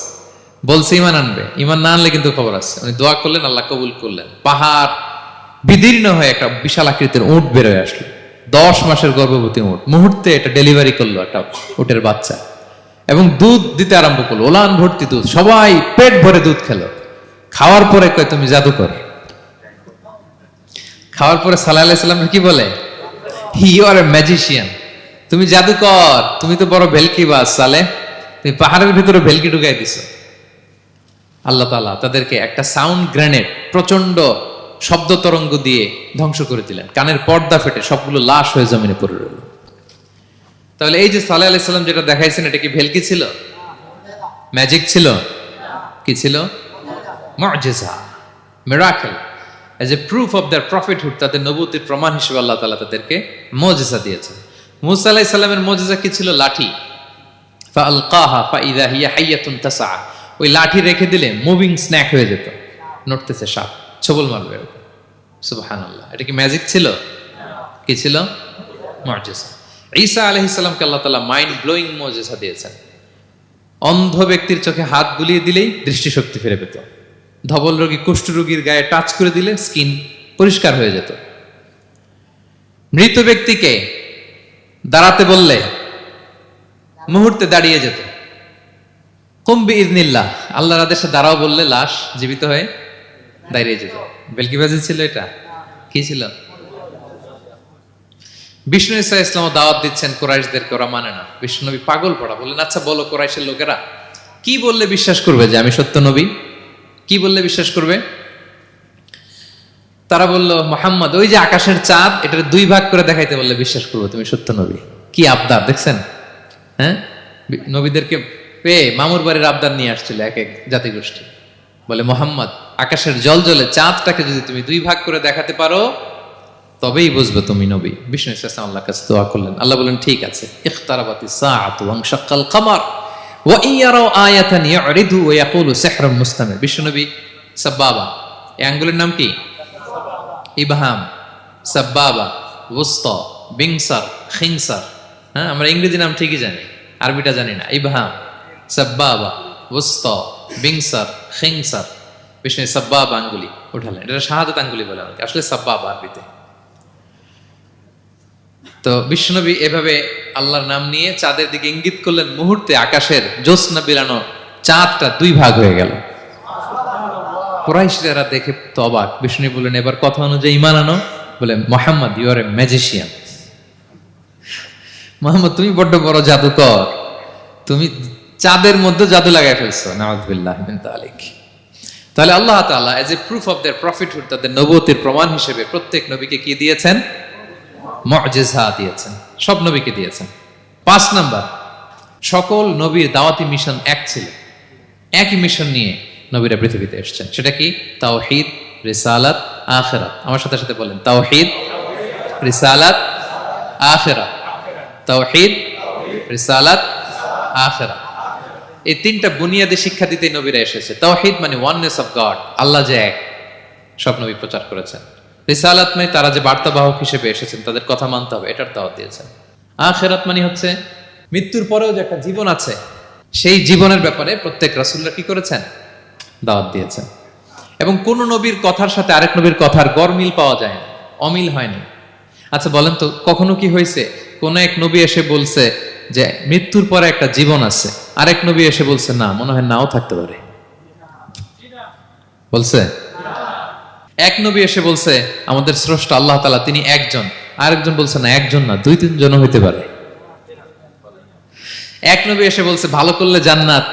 বলছে ঈমান আনবে, ঈমান না আনলে কিন্তু খবর আছে। উনি দোয়া করলেন, আল্লাহ কবুল করলেন। পাহাড় বিদীর্ণ হয়ে একটা বিশাল আকৃতির উট বের হয়ে আসলো, 10 মাসের গর্ভবতী উট। মুহূর্তে এটা ডেলিভারি করলো একটা উটের বাচ্চা, এবং দুধ দিতে আরম্ভ করলো, ওলান ভর্তি দুধ। সবাই পেট ভরে দুধ খেলো। খাওয়ার পরে কয়, তুমি জাদুকর। খাওয়ার পরে সাল্লাল্লাহু আলাইহি সাল্লাম কি বলে? ইউ আর এ ম্যাজিশিয়ান, তুমি জাদুকর, তুমি তো বড় ভেলকিবাজ সালেহ, তুমি পাহাড়ের ভিতরে ভেলকি ঢুকাই দিছো। আল্লাহ তাআলা তাদেরকে একটা সাউন্ড গ্রেনেড, প্রচন্ড শব্দ তরঙ্গ দিয়ে ধ্বংস করে দিলেন। কানের পর্দা ফেটে সবগুলো লাশ হয়ে জমিনে পড়ে রইল। তাহলে এই যে সাল্লাল্লাহু আলাইহি সাল্লাম যেটা দেখাইছেন, এটা কি ভেলকি ছিল? ম্যাজিক ছিল? কি ছিল? মুআজিজা, miracle, as a proof of their prophethood. তাদের নবুয়তির প্রমাণ হিসেবে আল্লাহ তাআলা তাদেরকে মুআজিজা দিয়েছেন। মূসা আলাইহিস সালামের মুআজিজা কি ছিল? লাঠি। ফাআলকাহা ফাইযা হিয়া হাইয়াতুন তাসআ। ওই লাঠি রেখে দিলে মুভিং স্ন্যাক হয়ে যেত, নড়তেছে সাপ, ছবল মারবে। সুবহানাল্লাহ। এটা কি ম্যাজিক ছিল? কি ছিল? মুআজিজা। ঈসা আলাইহিস সালামকে আল্লাহ তাআলা মাইন্ড ব্লোয়িং মুআজিজা দিয়েছেন। অন্ধ ব্যক্তির চোখে হাত বুলিয়ে দিলেই দৃষ্টিশক্তি ফিরে পেত। ধবল রোগী, কুষ্ঠ রোগীর গায়ে টাচ করে দিলে স্কিন পরিষ্কার হয়ে যেত। মৃত ব্যক্তিকে দাঁড়াতে বললে মুহূর্তে দাঁড়িয়ে যেত। কুম বিইযনিল্লাহ, আল্লাহর আদেশে দাঁড়াও বললে লাশ জীবিত হয়ে দাঁড়িয়ে যেত। বেলকিবাজি ছিল এটা? কি ছিল? বিষ্ণু ঈসা ইসলাম দাওয়াত দিচ্ছেন কুরাইশদেরকে, ওরা মানে না। বিষ্ণু নবী পাগল পড়া, বললেন, আচ্ছা বলো কুরাইশের লোকেরা কি বললে বিশ্বাস করবে যে আমি সত্য নবী? কি বললে বিশ্বাস করবে? তারা বলল, মুহাম্মদ, ওই যে আকাশের চাঁদ, এটার 2 ভাগ করে দেখাইতে বললে বিশ্বাস করবো তুমি সত্য নবী। কি আবদার দেখছেন? হ্যাঁ, নবীদেরকে পেয়ে মামুর বাড়ির আবদার নিয়ে আসছিল এক এক জাতিগোষ্ঠী। বলে, মুহাম্মদ, আকাশের জলজলে চাঁদটাকে যদি তুমি 2 ভাগ করে দেখাতে পারো তবেই বুঝবে তুমি নবী। বিষ্ণু ইসলাম আল্লাহর কাছে দোয়া করলেন, আল্লাহ বলেন, ঠিক আছে। ইখতারাবাতিস সাআতু ওয়ানশাক্কাল কমার ওয়া ইয়ারাউ আয়াতান ইয়ারিদু ওয়া ইয়াকুলু সিহরুম মুস্তামির। বিষ্ণু নবী সাব্বাবা, এই আঙ্গুলের নাম কি? ইবহাম, সাব্বাবা, ওয়ুসতা, বিংসার, খিনসার। হ্যাঁ, আমরা ইংরেজি নাম ঠিকই জানি, আরবিটা জানি না। ইবহাম, সাব্বাবা, ওয়ুসতা, বিংসার, খিনসার। বিষ্ণু সাব্বাবা আঙ্গুলি উঠালেন। এটা শাহাদাত আঙ্গুলি বলে অনেকে, আসলে সাব্বাবা আরবিতে। তো বিশ্বনবী এভাবে আল্লাহর নাম নিয়ে চাঁদের দিকে ইঙ্গিত করলেন, মুহূর্তে আকাশের জ্যোৎস্না বিলানো চাঁদটা 2 ভাগ হয়ে গেল। কুরাইশরা দেখে তো অবাক। বিষ্ণু বললেন, এবার কথা অনুযায়ী ঈমান আনো। বলে, Muhammad, you are a magician. Muhammad, তুমি বড্ড বড় জাদুকর, তুমি চাঁদের মধ্যে জাদু লাগাই ফেলছো। নাউযুবিল্লাহ মিন যালিক। তাহলে আল্লাহ তাআলা age a proof of their prophethood, তাদের নবুয়তের প্রমাণ হিসেবে প্রত্যেক নবীকে কি দিয়েছেন? মুআজিজা দিয়েছেন, সব নবীকে দিয়েছেন। 5 নাম্বার, সকল নবীর দাওয়াতি মিশন এক ছিল, একই মিশন নিয়ে নবীরা পৃথিবীতে এসেছেন। সেটা কি? তাওহীদ, রিসালাত, আখিরাত। আমার সাথে সাথে বলেন, তাওহীদ, রিসালাত, আখিরাত। তাওহীদ, রিসালাত, আখিরাত। এই 3টা বুনিয়াদী শিক্ষা দিতে নবীরা এসেছে। তাওহীদ মানে ওয়াননেস অফ গড, আল্লাহ যে এক, সব নবী প্রচার করেছেন। রিসালাত মানে তারা যে বার্তাবাহক হিসেবে এসেছেন, তাদের কথা মানতে হবে, এটার দাওয়াত দিয়েছেন। আখিরাত মানে হচ্ছে মৃত্যুর পরেও যে একটা জীবন আছে, সেই জীবনের ব্যাপারে প্রত্যেক রাসূলরা কি করেছেন? দাওয়াত দিয়েছেন। এবং কোন নবীর কথার সাথে আরেক নবীর কথার গরমিল পাওয়া যায় না, অমিল হয়নি। আচ্ছা বলেন তো, কখনো কি হয়েছে কোন এক নবী এসে বলছে যে মৃত্যুর পরে একটা জীবন আছে, আরেক নবী এসে বলছে না, মনে হয় নাও থাকতে পারে? বলছে? এক নবী এসে বলছে আমাদের স্রষ্টা আল্লাহ তাআলা তিনি একজন, আরেকজন বলছে না, একজন না, 2-3 জন হইতে পারে। এক নবী এসে বলছে ভালো করলে জান্নাত,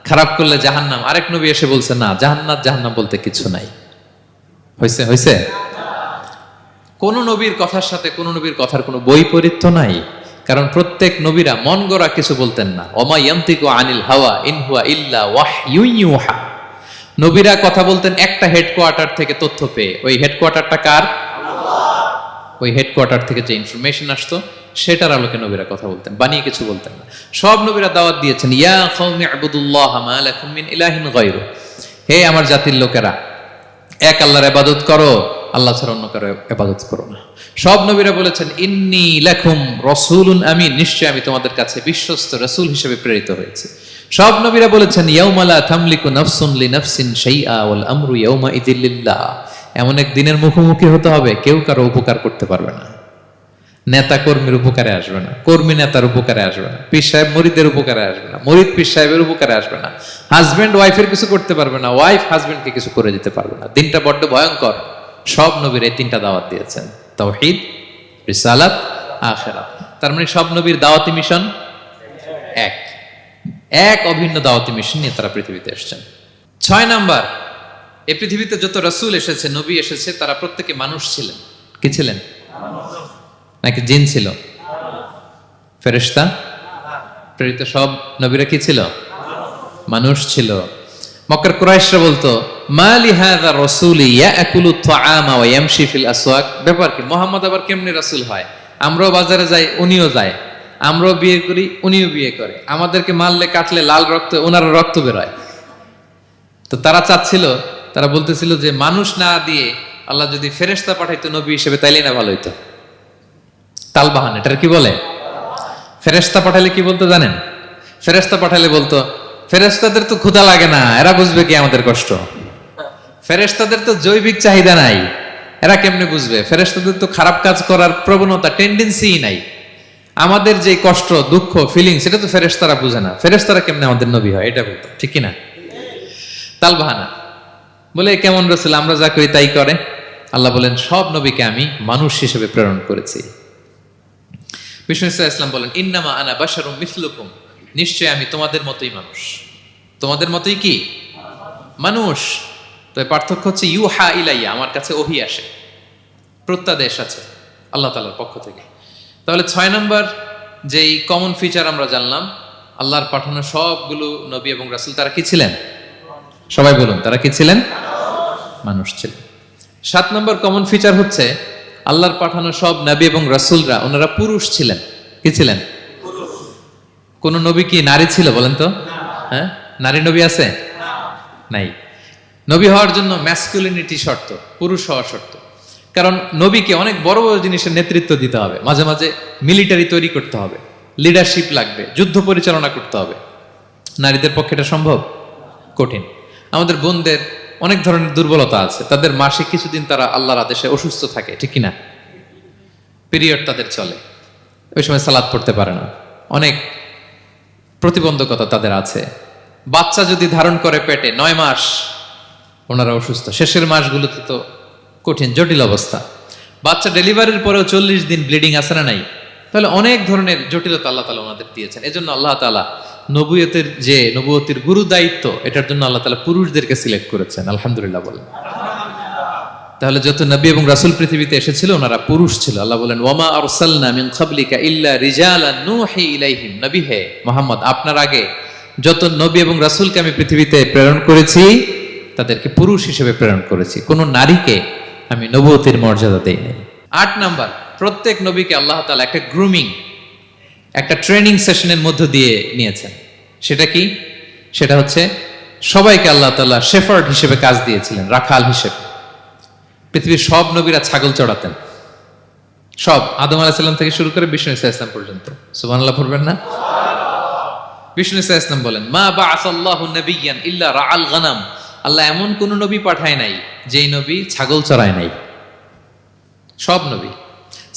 খারাপ করলে জাহান্নাম, আরেক নবী এসে বলছে না, জান্নাত জাহান্নাম বলতে কিছু নাই। হইছে? হইছে? কোন নবীর কথার সাথে কোন নবীর কথার কোনো বৈপরীত্য নাই, কারণ প্রত্যেক নবীরা মন গড়া কিছু বলতেন না। ওমা ইয়ান্তিকু আনিল হাওয়া ইন হুয়া ইল্লা ওয়াহয়ুন ইউহা। নবীরা কথা বলতেন একটা হেডকোয়ার্টার থেকে তথ্য পেয়ে। ওই হেডকোয়ার্টারটা কার? আল্লাহ। ওই হেডকোয়ার্টার থেকে যে ইনফরমেশন আসতো সেটার আলোকে নবীরা কথা বলতেন, বানিয়ে কিছু বলতেন না। সব নবীরা দাওয়াত দিয়েছেন, ইয়া কওমি ইবুদুল্লাহ মা লাকুম মিন ইলাহিন গায়রু। হে আমার জাতির লোকেরা, এক আল্লাহর ইবাদত করো, আল্লাহ ছাড়া অন্য কারো ইবাদত করো না। সব নবীরা বলেছেন ইন্নী লাকুম রাসূলুন আমিন, নিশ্চয় আমি তোমাদের কাছে বিশ্বস্ত রাসূল হিসেবে প্রেরিত হয়েছি। সব নবীরা বলেছেন ইয়াউমা লা তামলিকু নাফসুন লিনাফসিন শাইআ ওয়াল আমরু ইয়াউমা ইযিল লিল্লাহ। এমন এক দিনের মুখোমুখি হতে হবে, কেউ কারো উপকার করতে পারবে না। নেতা কর্মীর উপকারে আসবে না, কর্মী নেতার উপকারে আসবে না, পীর সাহেব মুরিদের উপকারে আসবে না, মুরিদ পীর সাহেবের উপকারে আসবে না, হাজবেন্ড ওয়াইফের কিছু করতে পারবে না, ওয়াইফ হাজবেন্ডকে কিছু করে দিতে পারবে না। দিনটা বড্ড ভয়ঙ্কর। সব নবীর এই 3টা দাওয়াত দিয়েছেন, তাওহীদ, রিসালাত, আখিরাত। তার মানে সব নবীর দাওয়াতি মিশন এক, এক অভিন্ন দাওয়াতি মিশন নিয়ে তারা পৃথিবীতে এসেছেন। 6 নাম্বার, এই পৃথিবীতে যত রাসূল এসেছে, নবী এসেছে, তারা প্রত্যেকে মানুষ ছিলেন। কি ছিলেন? নাকি জিন ছিল? ফেরেশতা? প্রেরিত সব নবীরা কি ছিল? মানুষ ছিল। মক্কার কুরাইশরা বলতো মা লিহাযা রাসূলি ইয়াকুলু আত-তাআমা ওয়া ইয়ামশি ফিল আসওয়াক। ব্যাপার কি, মুহাম্মদ আবার কেমনে রাসূল হয়? আমরাও বাজারে যাই, উনিও যায়, আমরাও বিয়ে করি, উনিও বিয়ে করে, আমাদেরকে মারলে কাটলে লাল রক্ত, ওনার রক্ত বের হয়। তো তারা চাচ্ছিল, তারা বলতেছিল যে মানুষ না দিয়ে আল্লাহ যদি ফেরেশতা পাঠাইতো নবী হিসেবে, তাইলে না ভালো হইতো। তালবাহান, এটার কি বলে? ফেরেশতা পাঠালে কি বলতো জানেন? ফেরেশতা পাঠালে বলতো ফেরেশতাদের তো ক্ষুধা লাগে না, এরা বুঝবে কি আমাদের কষ্ট? ফেরেশতাদের তো জৈবিক চাহিদা নাই, এরা কেমনে বুঝবে? ফেরেশতাদের তো খারাপ কাজ করার প্রবণতা, টেন্ডেন্সি নাই। আমাদের যে কষ্ট, দুঃখ, ফিলিং, সেটা তো ফেরেশতারা বুঝে না, ফেরেশতারা কেমনে আমাদের নবী হয়? এটা বলতো, ঠিক কিনা? তালবাহানা বলে কেমন রাসূল, আমরা যা করি তাই করে। আল্লাহ বলেন সব নবীকে আমি মানুষ হিসেবে প্রেরণ করেছি। বিষ্ণু ইসলাম বলেন ইন্নামা আনা বাশারুম মিসলুকুম, নিশ্চয় আমি তোমাদের মতোই মানুষ। তোমাদের মতোই কি মানুষ। তো পার্থক্য হচ্ছে ইউহা ইলাইয়া, আমার কাছে ওহী আসে, প্রত্যাদেশ আছে আল্লাহ তাআলার পক্ষ থেকে। তাহলে 6 নম্বর যেই কমন ফিচার আমরা জানলাম, আল্লাহর পাঠানো সবগুলো নবী এবং রাসূল তারা কি ছিলেন? সবাই বলুন, তারা কি ছিলেন? মানুষ ছিলেন। 7 নম্বর কমন ফিচার হচ্ছে আল্লাহর পাঠানো সব নবী এবং রাসূলরা ওনারা পুরুষ ছিলেন। কি ছিলেন? কোন নবী কি নারী ছিল বলেন তো? হ্যাঁ, নারী নবী আছে? নাই। নবী হওয়ার জন্য ম্যাসকুলিনিটি শর্ত, পুরুষ হওয়া শর্ত। কারণ নবীকে অনেক বড় বড় জিনিসের নেতৃত্ব দিতে হবে, মাঝে মাঝে মিলিটারি তৈরি করতে হবে, লিডারশিপ লাগবে, যুদ্ধ পরিচালনা করতে হবে। নারীদের পক্ষে এটা সম্ভব? কঠিন। আমাদের বোনদের অনেক ধরনের দুর্বলতা আছে, তাদের মাসে কিছুদিন তারা আল্লাহর আদেশে অসুস্থ থাকে, ঠিক কিনা? পিরিয়ড তাদের চলে, ওই সময় সালাত পড়তে পারে না, অনেক প্রতিবন্ধকতা তাদের আছে। বাচ্চা যদি ধারণ করে পেটে 9 মাস, ওনারা অসুস্থ। শেষের মাসগুলোতে তো কঠিন জটিল অবস্থা। বাচ্চা ডেলিভারির পরেও 40 দিন ব্লিডিং আছে না নাই? তাহলে অনেক ধরনের জটিলতা আল্লাহ তাআলা ওনাদের দিয়েছেন। এজন্য আল্লাহ তাআলা নবুয়তের গুরু দায়িত্ব, এটার জন্য আল্লাহ তাআলা পুরুষদেরকে সিলেক্ট করেছেন। আলহামদুলিল্লাহ বলেন। তাহলে যত নবী এবং রাসূল পৃথিবীতে এসেছিল ওনারা পুরুষ ছিল। আল্লাহ বলেন, ওয়ামা আরসালনা মিন ক্বাবলিকা ইল্লা রিজালান নূহি ইলাইহিম। নবী হে মুহাম্মদ, আপনার আগে যত নবী এবং রাসূলকে আমি পৃথিবীতে প্রেরণ করেছি তাদেরকে পুরুষ হিসেবে প্রেরণ করেছি, কোনো নারীকে আমি নবুয়তের মর্যাদা দেই নাই। 8 নাম্বার, প্রত্যেক নবীকে আল্লাহ তাআলা একটা গ্রুমিং, একটা ট্রেনিং সেশনের মধ্য দিয়ে নিয়েছেন। সেটা কি? সেটা হচ্ছে সবাইকে আল্লাহ তাআলা শেফার্ড হিসেবে কাজ দিয়েছিলেন, রাখাল হিসেবে। পৃথিবীর সব নবীরা ছাগল চড়াতেন, সব, আদম আলাইহিস সালাম থেকে শুরু করে বিষ্ণু ইসা ইসলাম পর্যন্ত। সুবহানাল্লাহ পড়বেন না? বিষ্ণু ইসা ইসলাম বলেন, মা বাআসাল্লাহু নাবিয়্যান ইল্লা রাআল গানাম। আল্লাহ এমন কোন নবী পাঠায় নাই যেই নবী ছাগল চড়ায় নাই, সব নবী।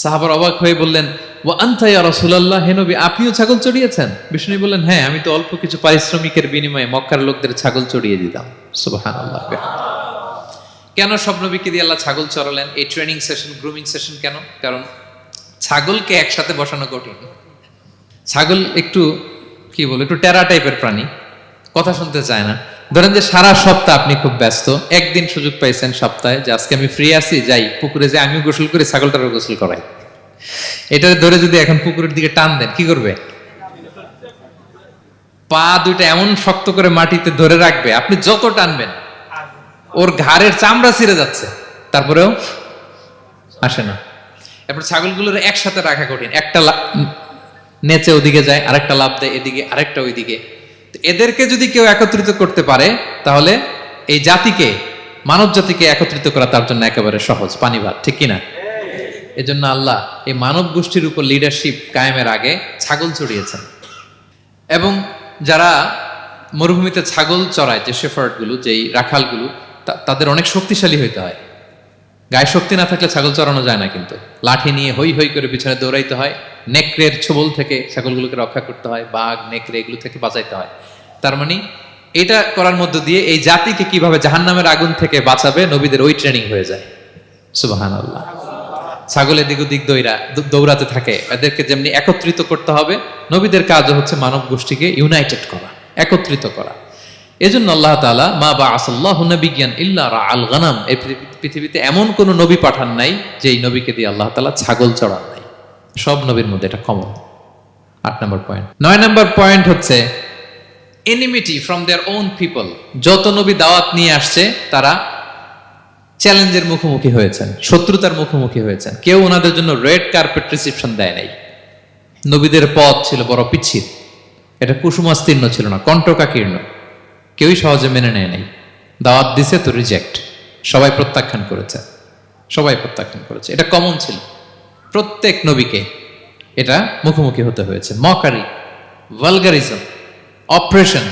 সাহাবারা অবাক হয়ে বললেন, ওয়া আনতা ইয়া রাসূলুল্লাহ, হে নবী আপনিও ছাগল চড়িয়েছেন? বিষ্ণু বললেন, হ্যাঁ, আমি তো অল্প কিছু পারিশ্রমিকের বিনিময়ে মক্কার লোকদের ছাগল চড়িয়ে দিতাম। সুবহানাল্লাহ। কেন সব নবীকে দিয়ে আল্লাহ ছাগল চড়ালেন? এই ট্রেনিং সেশন, গ্রুমিং সেশন কেন? কারণ ছাগলকে একসাথে বসানো কঠিন। ছাগল একটু একটু টেরা টাইপের প্রাণী, কথা শুনতে চায় না। ধরেন যে সারা সপ্তাহ আপনি খুব ব্যস্ত, একদিন সুযোগ পাইছেন সপ্তাহে যে আজকে আমি ফ্রি আছি, যাই পুকুরে যাই, আমিও গোসল করি, ছাগলটারও গোসল করাই। এটা ধরে যদি এখন পুকুরের দিকে টান দেন, কি করবে? পা দুইটা এমন শক্ত করে মাটিতে ধরে রাখবে, আপনি যত টানবেন ওর ঘাড়ের চামড়া ছিঁড়ে যাচ্ছে, তারপরেও আসে না। এরপর ছাগলগুলোর একসাথে রাখা কঠিন, একটা নেচে ওদিকে যায়, আরেকটা লাফ দেয় এদিকে, আরেকটা ওইদিকে। এদেরকে যদি কেউ একত্রিত করতে পারে তাহলে এই জাতিকে, মানব জাতিকে একত্রিত করা তার জন্য একেবারে সহজ, পানি ভাত, ঠিক কিনা? এজন্য আল্লাহ এই মানব গোষ্ঠীর উপর লিডারশিপ কায়েমের আগে ছাগল চড়িয়েছেন। এবং যারা মরুভূমিতে ছাগল চড়ায়, যে শেফার্ড গুলো, যেই রাখালগুলো, তাদের অনেক শক্তিশালী হইতে হয়। গায়ে শক্তি না থাকলে ছাগল চড়ানো যায় না, কিন্তু লাঠি নিয়ে হই হই করে পিছনে দৌড়াইতে হয়, নেকড়ের ছোবল থেকে ছাগলগুলোকে রক্ষা করতে হয়, বাঘ নেকড়ে এগুলো থেকে বাঁচাইতে হয়। তার মানে এটা করার মধ্য দিয়ে এই জাতিকে কিভাবে জাহান্নামের আগুন থেকে বাঁচাবে নবীদের ওই ট্রেনিং হয়ে যায়। সুবহানাল্লাহ। ছাগল এদিক ওদিক দৌড়াতে থাকে, এদেরকে যেমনি একত্রিত করতে হবে, নবীদের কাজও হচ্ছে মানব গোষ্ঠীকে ইউনাইটেড করা, একত্রিত করা। এজন্য আল্লাহ তাআলা মা বাআসাল্লাহু নাবিয়্যান ইল্লা রাআল গানাম, এই পৃথিবীতে এমন কোন নবী পাঠান নাই যেই নবীকে দিয়ে আল্লাহ তাআলা ছাগল চড়ান নাই। সব নবীর মধ্যে এটা কমন। 8 নম্বর পয়েন্ট। 9 নম্বর পয়েন্ট হচ্ছে enmity from their own people. যত নবী দাওয়াত নিয়ে আসছে তারা চ্যালেঞ্জের মুখোমুখি হয়েছেন, শত্রুতার মুখোমুখি হয়েছেন। কেউ ওনাদের জন্য রেড কার্পেট রিসেপশন দেয় নাই। নবীদের পথ ছিল বড় পিচ্ছিল, এটা কুসুমাস্তীর্ণ ছিল না, কণ্টকাকীর্ণ। কেউই সহজে মেনে নেয় নাই। দাওয়াত দিছে তো রিজেক্ট, সবাই প্রত্যাখ্যান করেছে, সবাই প্রত্যাখ্যান করেছে। এটা কমন ছিল, প্রত্যেক নবীকে এটা মুখোমুখি হতে হয়েছে। Mockery, vulgarism, operation,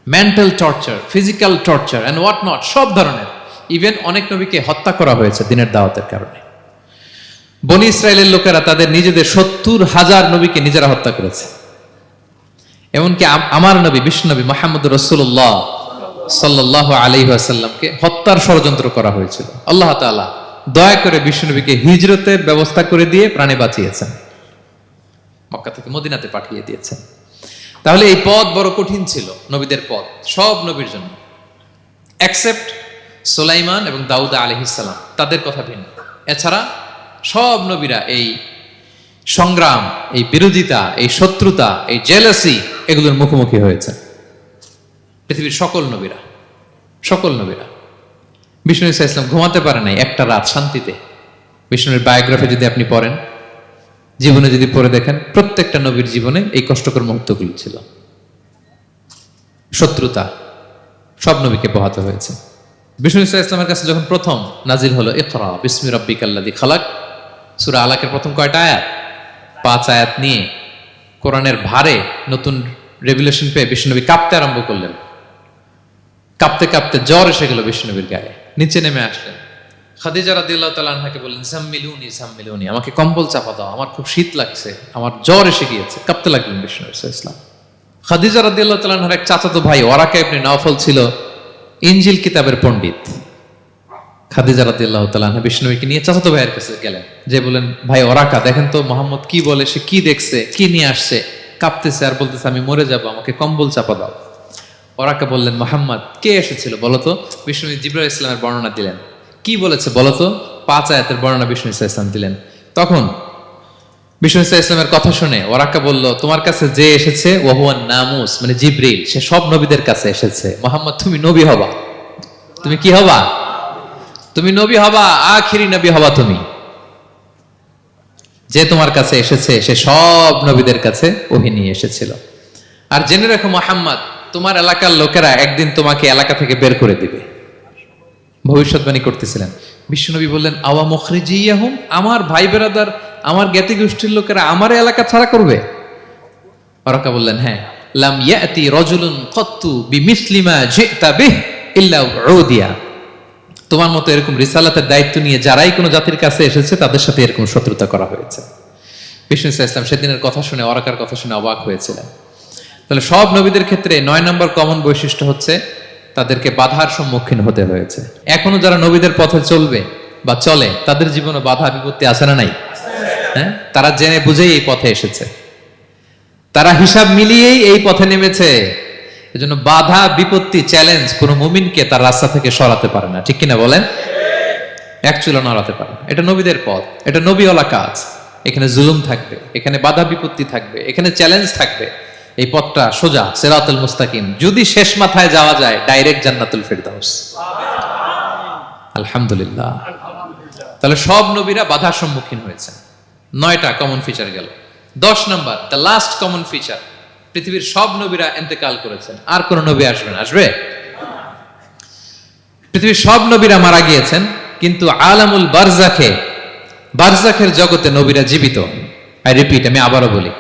mental torture, physical torture and what not, সব ধরনের। ইভেন অনেক নবীকে হত্যা করা হয়েছে দিনের দাওয়াতের কারণে। বনি ইসরায়েলের লোকেরা তাদের নিজেদের 70,000 নবীকে নিজেরা হত্যা করেছে। এমনকি আমার নবী বিশ্বনবী মুহাম্মদ রাসূলুল্লাহ সাল্লাল্লাহু আলাইহি ওয়াসাল্লামকে হত্যার ষড়যন্ত্র করা হয়েছিল। আল্লাহ তাআলা দয়া করে বিশ্বনবীকে হিজরতের ব্যবস্থা করে দিয়ে প্রাণে বাঁচিয়েছেন, মক্কা থেকে মদিনাতে পাঠিয়ে দিয়েছেন। তাহলে এই পথ বড় কঠিন ছিল, নবীদের পথ, সব নবীর জন্য, এক্সেপ্ট সুলাইমান এবং দাউদ আলাইহিস সালাম, তাদের কথা ভিন্ন। এছাড়া সব নবীরা এই সংগ্রাম, এই বিরোধিতা, এই শত্রুতা, এই জেলাসি, এগুলোর মুখোমুখি হয়েছে পৃথিবীর সকল নবীরা। সকল নবীরা। বিষ্ণু ইসা ইসলাম ঘুমাতে পারে নাই একটা রাত শান্তিতে। বিষ্ণুর বায়োগ্রাফি যদি আপনি পড়েন, জীবনে যদি পড়ে দেখেন, প্রত্যেকটা নবীর জীবনে এই কষ্টকর মুহূর্তগুলো ছিল। শত্রুতা সব নবীকে পোহাতে হয়েছে। বিষ্ণু ইসা ইসলামের কাছে যখন প্রথম নাজিল হলো ইকরা বিসমি রাব্বিকাল্লাযী খালাক, সূরা আলাকের প্রথম কয়টা আয়াত? 5 আয়াত নিয়ে কোরআনের ভারে নতুন রেভিলেশন পেয়ে বিষ্ণুনবী কাঁপতে আরম্ভ করলেন। কাঁপতে কাঁপতে জ্বর এসে গেল বিষ্ণুনবীর গায়ে, নিচে নেমে আসলেন, খাদিজা রাদিয়াল্লাহু তাআলা আনহাকে বললেন, জাম্মিলুনি জাম্মিলুনি, আমাকে কম্বল চাপা দাও, আমার খুব শীত লাগছে, আমার জ্বর এসে গিয়েছে। কাঁপতে লাগলেন বিষ্ণু ইসলাম। খাদিজা রাদিয়াল্লাহু তাআলা আনহার এক চাচাতো ভাই ওরাকা ইবনে নওফল ছিল ইনজিল কিতাবের পণ্ডিত। খাদিজা রাদিয়াল্লাহু তাআলা আনহা বিষ্ণুকে নিয়ে চাচাতো ভাইয়ের কাছে গেলেন, যে বলেন, ভাই ওরাকা, দেখেন তো মোহাম্মদ কি বলে, সে কি দেখছে, কি নিয়ে আসছে, কাঁপতেছে আর বলতেছে আমি মরে যাব, আমাকে কম্বল চাপা দাও। ওরাকা বললেন, মোহাম্মদ কে এসেছিল বলতো? বিষ্ণু জিবরাইল ইসলামের বর্ণনা দিলেন। কি বলেছে বলতো? 5 আয়াতের বর্ণনা বিষ্ণু ইসলাম দিলেন। তখন বিষ্ণু ইসলামের কথা শুনে ওরাকা বলল, তোমার কাছে যে এসেছে ওহুয়ান নামুস, মানে জিবরিল, সে সব নবীদের কাছে এসেছে। মোহাম্মদ তুমি নবী হবা, তুমি কি হবা? তুমি নবী হবা, আখিরি নবী হবা তুমি। যে তোমার কাছে এসেছে সে সব নবীদের কাছে ওহী নিয়ে এসেছিল। আর জেনে রাখো মোহাম্মদ, তোমার এলাকার লোকেরা একদিন তোমাকে এলাকা থেকে বের করে দিবে। ভবিষ্যৎবাণী করতেছিলেন। বিশ্বনবী বললেন, আওয়া মুখরিজিয়াহুম, আমার ভাই বেরাদার, আমার জ্ঞাতি গোষ্ঠীর লোকেরা আমার এলাকা ছাড়া করবে? ওরাকা বললেন, হ্যাঁ। লাম ইয়াতি রাজুলুন কাত্তু বিমিসলি মা জিতা বিহি ইল্লা উদিয়া, তোমার মতো এরকম রিসালাতের দায়িত্ব নিয়ে যারাই কোনো জাতির কাছে এসেছে তাদের সাথে এরকম শত্রুতা করা হয়েছে। বিষ্ণু ইসলাম সেদিনের কথা শুনে, ওরাকার কথা শুনে অবাক হয়েছিলেন। তাহলে সব নবীদের ক্ষেত্রে 9 নম্বর কমন বৈশিষ্ট্য হচ্ছে তাদেরকে বাধার সম্মুখীন হতে হয়েছে। এখনো যারা নবীদের পথে চলবে বা চলে, তাদের জীবনে বাধা বিপত্তি আছে না নাই? হ্যাঁ, তারা জেনে বুঝেই এই পথে এসেছে, তারা হিসাব মিলিয়েই এই পথে নেমেছে। এজন্য বাধা বিপত্তি চ্যালেঞ্জ কোন মুমিনকে তার রাস্তা থেকে সরাতে পারে না, ঠিক কিনা বলেন? এক চুলো নড়াতে পারে না। এটা নবীদের পথ, এটা নবীওয়ালা কাজ। এখানে জুলুম থাকবে, এখানে বাধা বিপত্তি থাকবে, এখানে চ্যালেঞ্জ থাকবে। এই পথটা সোজা, সিরাতুল মুস্তাকিম। যদি শেষ মাথায় যাওয়া যায়, ডাইরেক্ট জান্নাতুল ফিরদাউস। আলহামদুলিল্লাহ। তাহলে সব নবীরা বাধার সম্মুখীন হয়েছে। 9টা কমন ফিচার গেল। 10 নম্বর, দ্য লাস্ট কমন ফিচার, পৃথিবীর সব নবীরা ইন্তেকাল করেছেন, আর কোন নবী আসবে না। আসবে? পৃথিবীর সব নবীরা মারা গিয়েছেন, কিন্তু আলামুল বারজাখে, বারজাখের জগতে নবীরা জীবিত। আই রিপিট, আমি আবারও বলি,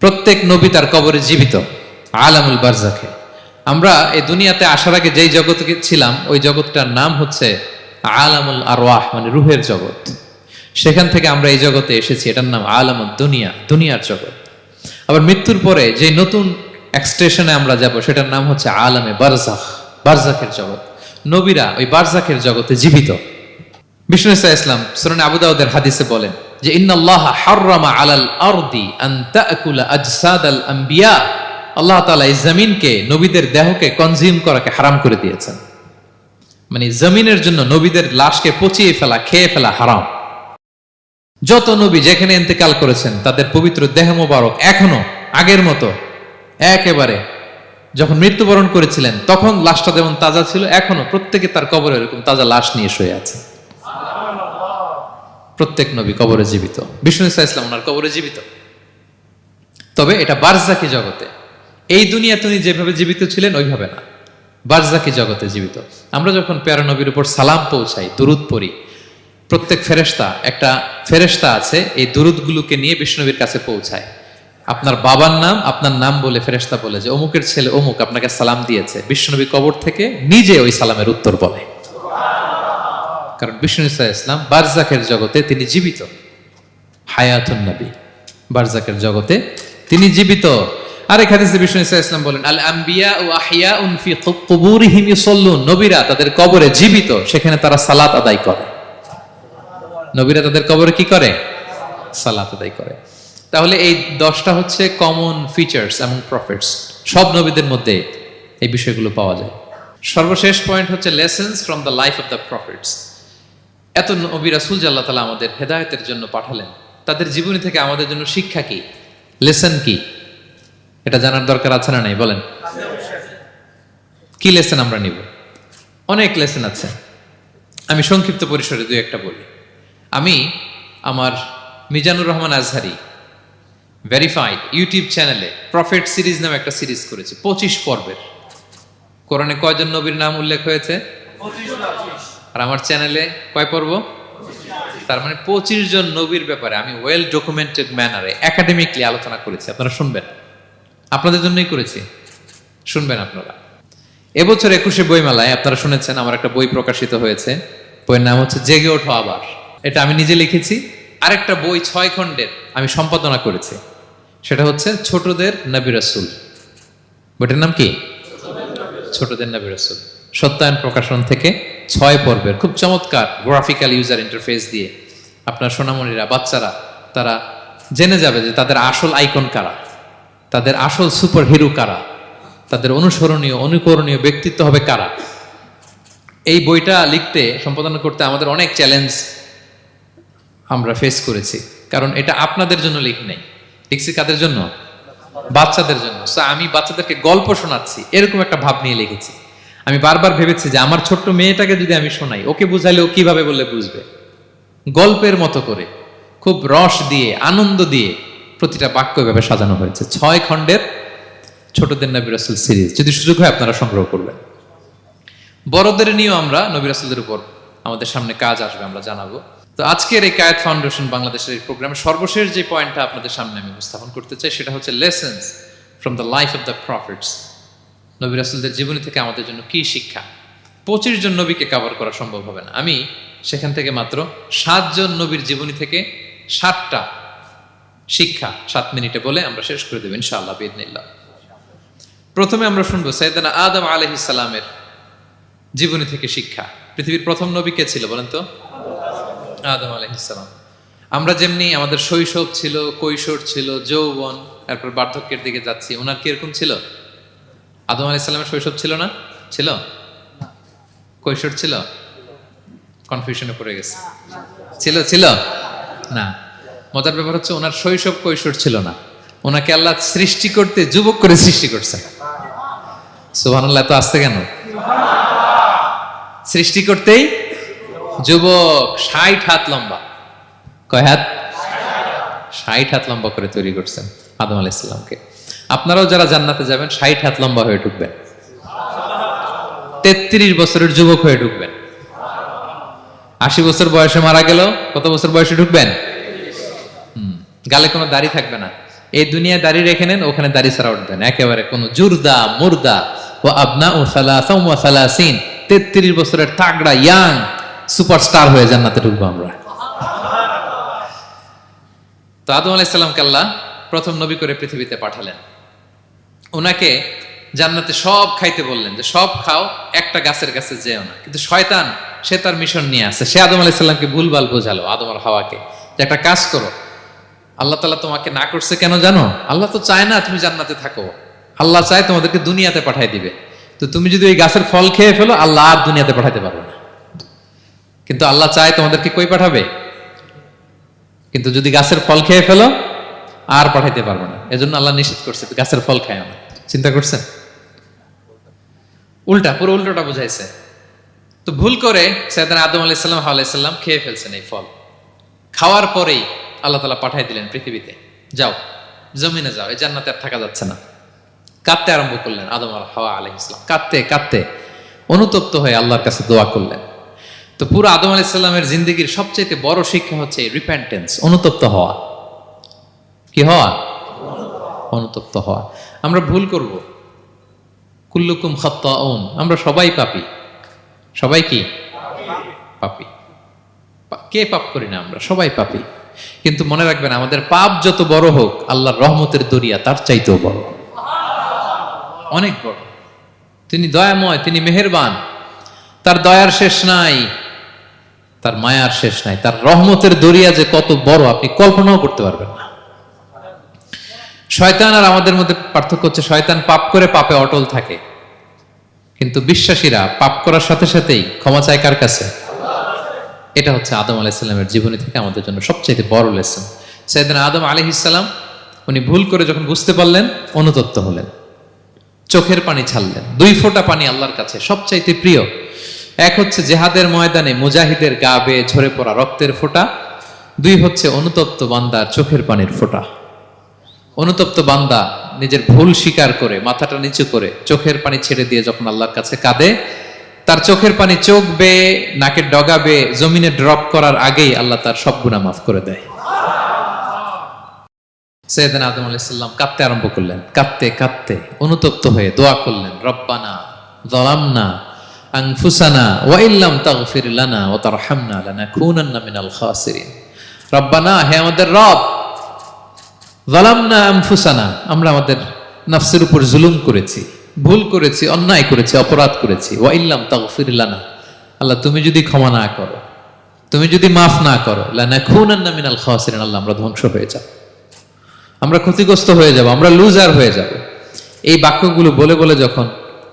প্রত্যেক নবী তার কবরে জীবিত আলামুল বারজাখে। আমরা এই দুনিয়াতে আসার আগে যেই জগতে ছিলাম, ওই জগৎটার নাম হচ্ছে আলামুল আরওয়াহ, মানে রুহের জগৎ। সেখান থেকে আমরা এই জগতে এসেছি, এটার নাম আলামুদ দুনিয়া, দুনিয়ার জগৎ। আবার মৃত্যুর পরে যে নতুন এক্সটেশনে আমরা যাব, সেটার নাম হচ্ছে আলামে বারজাখ, বারজাখের জগৎ। নবীরা ওই বারজাখের জগতে জীবিত। বিষ্ণু ইসলাম সুনানে আবু দাউদের হাদিসে বলেন যে, ইন্নাল্লাহা হাররামা আলাল আরদি আন তাকুলা আজসাদাল আম্বিয়া, আল্লাহ তাআলা এই জমিনকে, নবীদের দেহকে কনজিউম করাকে হারাম করে দিয়েছেন। মানে জমিনের জন্য নবীদের লাশকে পচিয়ে ফেলা, খেয়ে ফেলা হারাম। যত নবী যেখানে ইন্তেকাল করেছেন, তাদের পবিত্র দেহ মোবারক এখনো আগের মতো একেবারে যখন মৃত্যুবরণ করেছিলেন তখন লাশটা যেমন তাজা ছিল, এখনো প্রত্যেকে তার কবরে এরকম তাজা লাশ নিয়ে শুয়ে আছে। প্রত্যেক নবী কবরে জীবিত। বিষ্ণু ইসলাম ওনার কবরে জীবিত। তবে এটা বারজাকি জগতে। এই দুনিয়া তিনি যেভাবে জীবিত ছিলেন ওইভাবে না, বারজাকি জগতে জীবিত। আমরা যখন প্যারা নবীর উপর সালাম পৌঁছাই, দুরুদ পড়ি, প্রত্যেক ফেরেশতা, একটা ফেরেশতা আছে এই দুরুদগুলোকে নিয়ে বিষ্ণুবীর কাছে পৌঁছায়। আপনার বাবার নাম, আপনার নাম বলে ফেরেশতা বলে যে অমুকের ছেলে অমুক আপনাকে সালাম দিয়েছে। বিষ্ণুনবী কবর থেকে নিজে ওই সালামের উত্তর বলে, কারণ বিষ্ণু ইসলাম বারজাকের জগতে তিনি জীবিত। হায়াতুন নবী, বারজাকের জগতে তিনি জীবিত। আরেক হাদিসে বিষ্ণু ইসলাম বলেন, আল আম্বিয়া ও আহিয়াউন ফি কুবুরিহিম ইউসাল্লুন, নবীরা তাদের কবরে জীবিত, সেখানে তারা সালাত আদায় করে। নবীরা তাদের কবরে কি করে? সালাত আদায় করে। তাহলে এই 10টা হচ্ছে কমন ফিচার্স এবং প্রফিটস। সব নবীদের মধ্যে এই বিষয়গুলো পাওয়া যায়। সর্বশেষ পয়েন্ট হচ্ছে lessons from the life of the profits. এত নবী রাসূল আল্লাহ তাআলা আমাদের হেদায়েতের জন্য পাঠালেন, তাদের জীবনী থেকে আমাদের জন্য শিক্ষা কি, লেসন কি, এটা জানার দরকার আছে না নাই? বলেন, কি লেসন আমরা নিব? অনেক লেসন আছে, আমি সংক্ষিপ্ত পরিসরে 2-1টা বলি। আমি আমার মিজানুর রহমান আজহারি ভেরিফাইড ইউটিউব চ্যানেলে প্রফেট সিরিজ নামে একটা সিরিজ করেছি, 25 পর্বের। কোরআনে কয়জন নবীর নাম উল্লেখ হয়েছে? 25। আর আমার চ্যানেলে কয় পর্ব? তার মানে 25 জন নবীর ব্যাপারে আমি ওয়েল ডকুমেন্টেড ম্যানারে একাডেমিকলি আলোচনা করেছি। আপনারা শুনবেন, আপনাদের জন্যই করেছি, শুনবেন আপনারা। এবছর 21শে বইমেলায় আপনারা শুনেছেন আমার একটা বই প্রকাশিত হয়েছে, বইয়ের নাম হচ্ছে জেগে ওঠো আবার। এটা আমি নিজে লিখেছি। আরেকটা বই 6 খণ্ডের আমি সম্পাদনা করেছি, সেটা হচ্ছে ছোটদের নবী রাসূল। বইটার নাম কি? ছোটদের নবী রাসূল। সত্যায়ন প্রকাশন থেকে 6 পর্বের খুব চমৎকার গ্রাফিক্যাল ইউজার ইন্টারফেস দিয়ে আপনার সোনামণিরা, বাচ্চারা তারা জেনে যাবে যে তাদের আসল আইকন কারা, তাদের আসল সুপার হিরো কারা, তাদের অনুসরণীয় অনুকরণীয় ব্যক্তিত্ব হবে কারা। এই বইটা লিখতে, সম্পাদনা করতে আমাদের অনেক চ্যালেঞ্জ আমরা ফেস করেছি, কারণ এটা আপনাদের জন্য লিখি নাই, লিখছি কাদের জন্য? বাচ্চাদের জন্য। সো আমি বাচ্চাদেরকে গল্প শোনাচ্ছি এরকম একটা ভাব নিয়ে লিখেছি। আমি বারবার ভেবেছি যে আমার ছোট্ট মেয়েটাকে যদি আমি শোনাই, ওকে বুঝাইলে ও কিভাবে বললে বুঝবে। গল্পের মতো করে খুব রস দিয়ে, আনন্দ দিয়ে প্রতিটা বাক্য এভাবে সাজানো হয়েছে। 6 খণ্ডের ছোটদের নবী রাসূল সিরিজ। যদি সুযোগ হয় আপনারা সংগ্রহ করবেন। বড়দের নিয়েও আমরা নবী রাসূলদের উপর আমাদের সামনে কাজ আসবে, আমরা জানাবো। তো আজকের এই কায়েত ফাউন্ডেশন বাংলাদেশের এই প্রোগ্রামে সর্বশেষ যে পয়েন্টটা আপনাদের সামনে আমি উপস্থাপন করতে চাই, সেটা হচ্ছে lessons from the life of the profits. নবী রাসূলদের জীবনী থেকে আমাদের জন্য কি শিক্ষা। 25 জন নবীকে কভার করা সম্ভব হবে না। আমি সেখান থেকে মাত্র 7 জন নবীর জীবনী থেকে 7টা শিক্ষা 7 মিনিটে বলে আমরা শেষ করে দেব ইনশাআল্লাহ বিইذنিল্লাহ। প্রথমে আমরা শুনবো সাইয়েদনা আদম আলাইহিস সালামের জীবনী থেকে শিক্ষা। পৃথিবীর প্রথম নবী কে ছিল বলেন তো? আদম আলাইহিস সালাম। আমরা যেমনি আমাদের শৈশব ছিল, কৈশোর ছিল, যৌবন, তারপর বার্ধক্যের দিকে যাচ্ছি, ওনার কিরকম ছিল? আদম আলাইহিস সালামের শৈশব ছিল না? ছিল? কৈশোর ছিল? কনফিউশনে পড়ে গেছে। ছিল? ছিল না। মজার ব্যাপার হচ্ছে ওনার শৈশব কৈশোর ছিল না, ওনাকে আল্লাহ সৃষ্টি করতে যুবক করে সৃষ্টি করছে। সুবহানাল্লাহ। এত আসতে কেন? সৃষ্টি করতেই যুবক, 60 হাত লম্বা। কয় হাত? 60 হাত লম্বা করে তৈরি করছেন আদম আলাইহিস সালামকে। আপনারাও যারা জান্নাতে যাবেন 60 হাত লম্বা হয়ে ঢুকবেন, 33 বছরের যুবক হয়ে ঢুকবেন। 80 বছর বয়সে মারা গেল, কত বছর বয়সে ঢুকবেন? গালে কোনো দাড়ি থাকবে না। এই দুনিয়ায় দাড়ি রেখে নেন, ওখানে দাড়ি ছাড়া উঠবেন একেবারে কোনো জুরদা মুর্দা। ও আবনা ও সালাসাম ওয়া সালাসিন, 33 বছরের তাগড়া ইয়াং সুপারস্টার হয়ে জান্নাতে ঢুকবো আমরা। তো আদম আলাইহিস সালামকে আল্লাহ প্রথম নবী করে পৃথিবীতে পাঠালেন। ওনাকে জান্নাতে সব খাইতে বললেন যে সব খাও, একটা গাছের কাছে যেও না। কিন্তু শয়তান সে তার মিশন নিয়ে আসে, সে আদম আলাইহিস সালামকে ভুলভাল বোঝালো, আদম আর হাওয়াকে, যে একটা কাজ করো, আল্লাহ তাআলা তোমাকে না করছে কেন জানো? আল্লাহ তো চায় না তুমি জান্নাতে থাকো, আল্লাহ চায় তোমাদেরকে দুনিয়াতে পাঠাই দিবে। তো তুমি যদি ওই গাছের ফল খেয়ে ফেলো, আল্লাহ আর দুনিয়াতে পাঠাতে পারবে না। কিন্তু আল্লাহ চায় তোমাদেরকে কই পাঠাবে? কিন্তু যদি গাছের ফল খেয়ে ফেলো আর পাঠাইতে পারবে না। এজন্য আল্লাহ নিষেধ করছে গাছের ফল খায় না। চিন্তা করছেন? উল্টা, পুরো উল্টোটা বুঝাইছে। তো ভুল করে সাইয়েদনা আদম আলাইহিস সালাম, হাওয়া আলাইহিস সালাম খেয়ে ফেলছেন এই ফল। খাওয়ার পরেই আল্লাহ তাআলা পাঠাই দিলেন পৃথিবীতে, যাও জমিনে যাও, এই জান্নাতে আর থাকা যাচ্ছে না। কাঁদতে আরম্ভ করলেন আদম আর হাওয়া আলাইহিস সালাম, কাঁদতে কাঁদতে অনুতপ্ত হয়ে আল্লাহর কাছে দোয়া করলেন। তো পুরো আদম আলাইহিস সালামের জিন্দেগির সবচেয়ে বড় শিক্ষা হচ্ছে রিপেন্টেন্স, অনুতপ্ত হওয়া। কি হওয়া? অনুতপ্ত হওয়া। আমরা ভুল করব, কুল্লুকুম খাত্তাউন, আমরা সবাই পাপী। সবাই কি? পাপী। কে পাপ করি না? আমরা সবাই পাপী। কিন্তু মনে রাখবেন, আমাদের পাপ যত বড় হোক, আল্লাহর রহমতের দরিয়া তার চাইতেও বড়, অনেক বড়। তিনি দয়াময়, তিনি মেহেরবান, তার দয়ার শেষ নাই, তার মায়ার শেষ নাই। তার রহমতের দরিয়া যে কত বড় আপনি কল্পনাও করতে পারবেন না। শয়তান আর আমাদের মধ্যে পার্থক্য হচ্ছে, শয়তান পাপ করে পাপে অটল থাকে, কিন্তু বিশ্বাসীরা পাপ করার সাথে সাথেই ক্ষমা চায় কার কাছে? এটা হচ্ছে আদম আলাইহিস সালামের জীবনী থেকে আমাদের জন্য সবচেয়ে বড় লেসন। সাইয়েদনা আদম আলাইহিস সালাম উনি ভুল করে যখন বুঝতে পারলেন, অনুতপ্ত হলেন, চোখের পানি ছাড়লেন। 2 ফোঁটা পানি আল্লাহর কাছে সবচাইতে প্রিয়। এক হচ্ছে জেহাদের ময়দানে মুজাহিদের গা বেয়ে ঝরে পড়া রক্তের ফোঁটা, 2 হচ্ছে অনুতপ্ত বান্দার চোখের পানির ফোঁটা। অনুতপ্ত বান্দা নিজের ভুল স্বীকার করে মাথাটা নিচু করে চোখের পানি ছেড়ে দিয়ে যখন আল্লাহর কাছে কাঁদে, তার চোখের পানি চোখ বেয়ে নাকের ডগা বেয়ে জমিনে ড্রপ করার আগেই আল্লাহ তার সব গুনাহ মাফ করে দেয়। সাইয়েদনা আদম আলাইহিস সালাম কাঁদতে আরম্ভ করলেন, কাঁদতে কাঁদতে অনুতপ্ত হয়ে দোয়া করলেন, রব্বানা যালামনা আনফুসানা ওয়া ইল্লাম তাগফির লানা ওয়া তারহামনা লানাকুনান্না মিনাল খাসিরিন। রব্বানা, হে আমাদের রব, যালামনা আনফুসানা, আমরা আমাদের নফসের উপর জুলুম করেছি, ভুল করেছি, অন্যায় করেছি, অপরাধ করেছি। ওয়া ইল্লাম তাগফির লানা, আল্লাহ তুমি যদি ক্ষমা না করো, তুমি যদি মাফ না করো, লানাকুনান্না মিনাল খাসিরিন, আল্লাহ আমরা ধ্বংস হয়ে যাব, আমরা ক্ষতিগ্রস্ত হয়ে যাব, আমরা লুজার হয়ে যাব। এই বাক্যগুলো বলে বলে যখন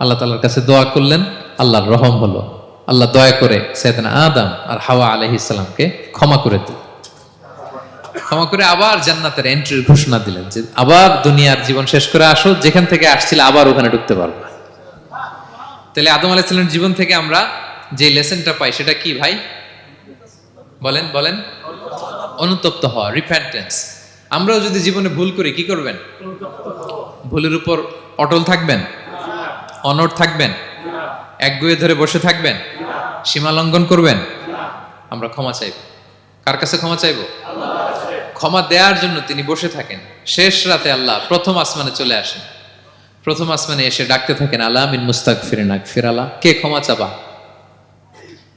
আল্লাহ তাআলার কাছে দোয়া করলেন, আল্লাহর রহম হলো। আল্লাহ দয়া করে সাইয়েদনা আদম আর হাওয়া আলাইহিস সালামকে ক্ষমা করে দিলেন। ক্ষমা করে আবার জান্নাতের এন্ট্রির ঘোষণা দিলেন যে আবার দুনিয়ার জীবন শেষ করে আসো, যেখান থেকে আসছিলে আবার ওখানে ঢুকতে পারবে। তাহলে আদম আলাইহিস সালামের জীবন থেকে আমরা যে লেসনটা পাই সেটা কি ভাই? বলেন বলেন। অনুতপ্ত হওয়া, রিপেন্টেন্স। আমরাও যদি জীবনে ভুল করি কি করবেন? ভুলের উপর অটল থাকবেন? অনড় থাকবেন? একগুঁয়ে ধরে বসে থাকবেন? সীমা লঙ্ঘন করবেন? আমরা ক্ষমা চাইব। কার কাছে ক্ষমা চাইব? ক্ষমা দেওয়ার জন্য তিনি বসে থাকেন। শেষ রাতে আল্লাহ প্রথম আসমানে চলে আসেন। প্রথম আসমানে এসে ডাকতে থাকেন, আলা মিন মুস্তাগফিরিন আগফির আলা, কে ক্ষমা চাবা?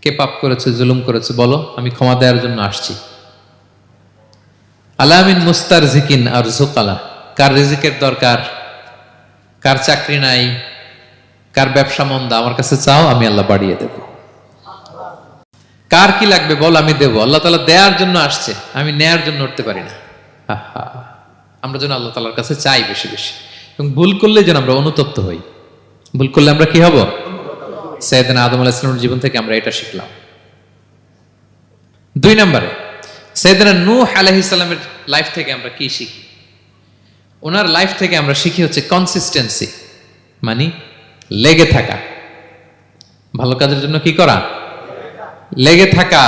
কে পাপ করেছে, জুলুম করেছে, বলো, আমি ক্ষমা দেওয়ার জন্য আসছি। আলা মিন মুস্তারজিকিন আরযুক আলা, কার রিজিকের দরকার, কার চাকরি নাই, কার ব্যবসা মন্দা, আমার কাছে চাও, আমি আল্লাহ বাড়িয়ে দেব। কার কি লাগবে বল, আমি দেব। আল্লাহ তাআলা দেওয়ার জন্য আসছে, আমি নেয়ার জন্য উঠতে পারি না। আমরা যেন আল্লাহ তাআলার কাছে চাই বেশি বেশি, এবং ভুল করলে যেন আমরা অনুতপ্ত হই। ভুল করলে আমরা কি হব? সাইয়েদনা আদম আলাইহিস সালামের জীবন থেকে আমরা এটা শিখলাম। 2 নম্বরে সাইয়েদনা নূহ আলাইহিস সালামের লাইফ থেকে আমরা কি শিখি? ওনার লাইফ থেকে আমরা শিখি হচ্ছে কনসিস্টেন্সি, মানে লেগে থাকা। ভালো কাজের জন্য কি করা? লেগে থাকা।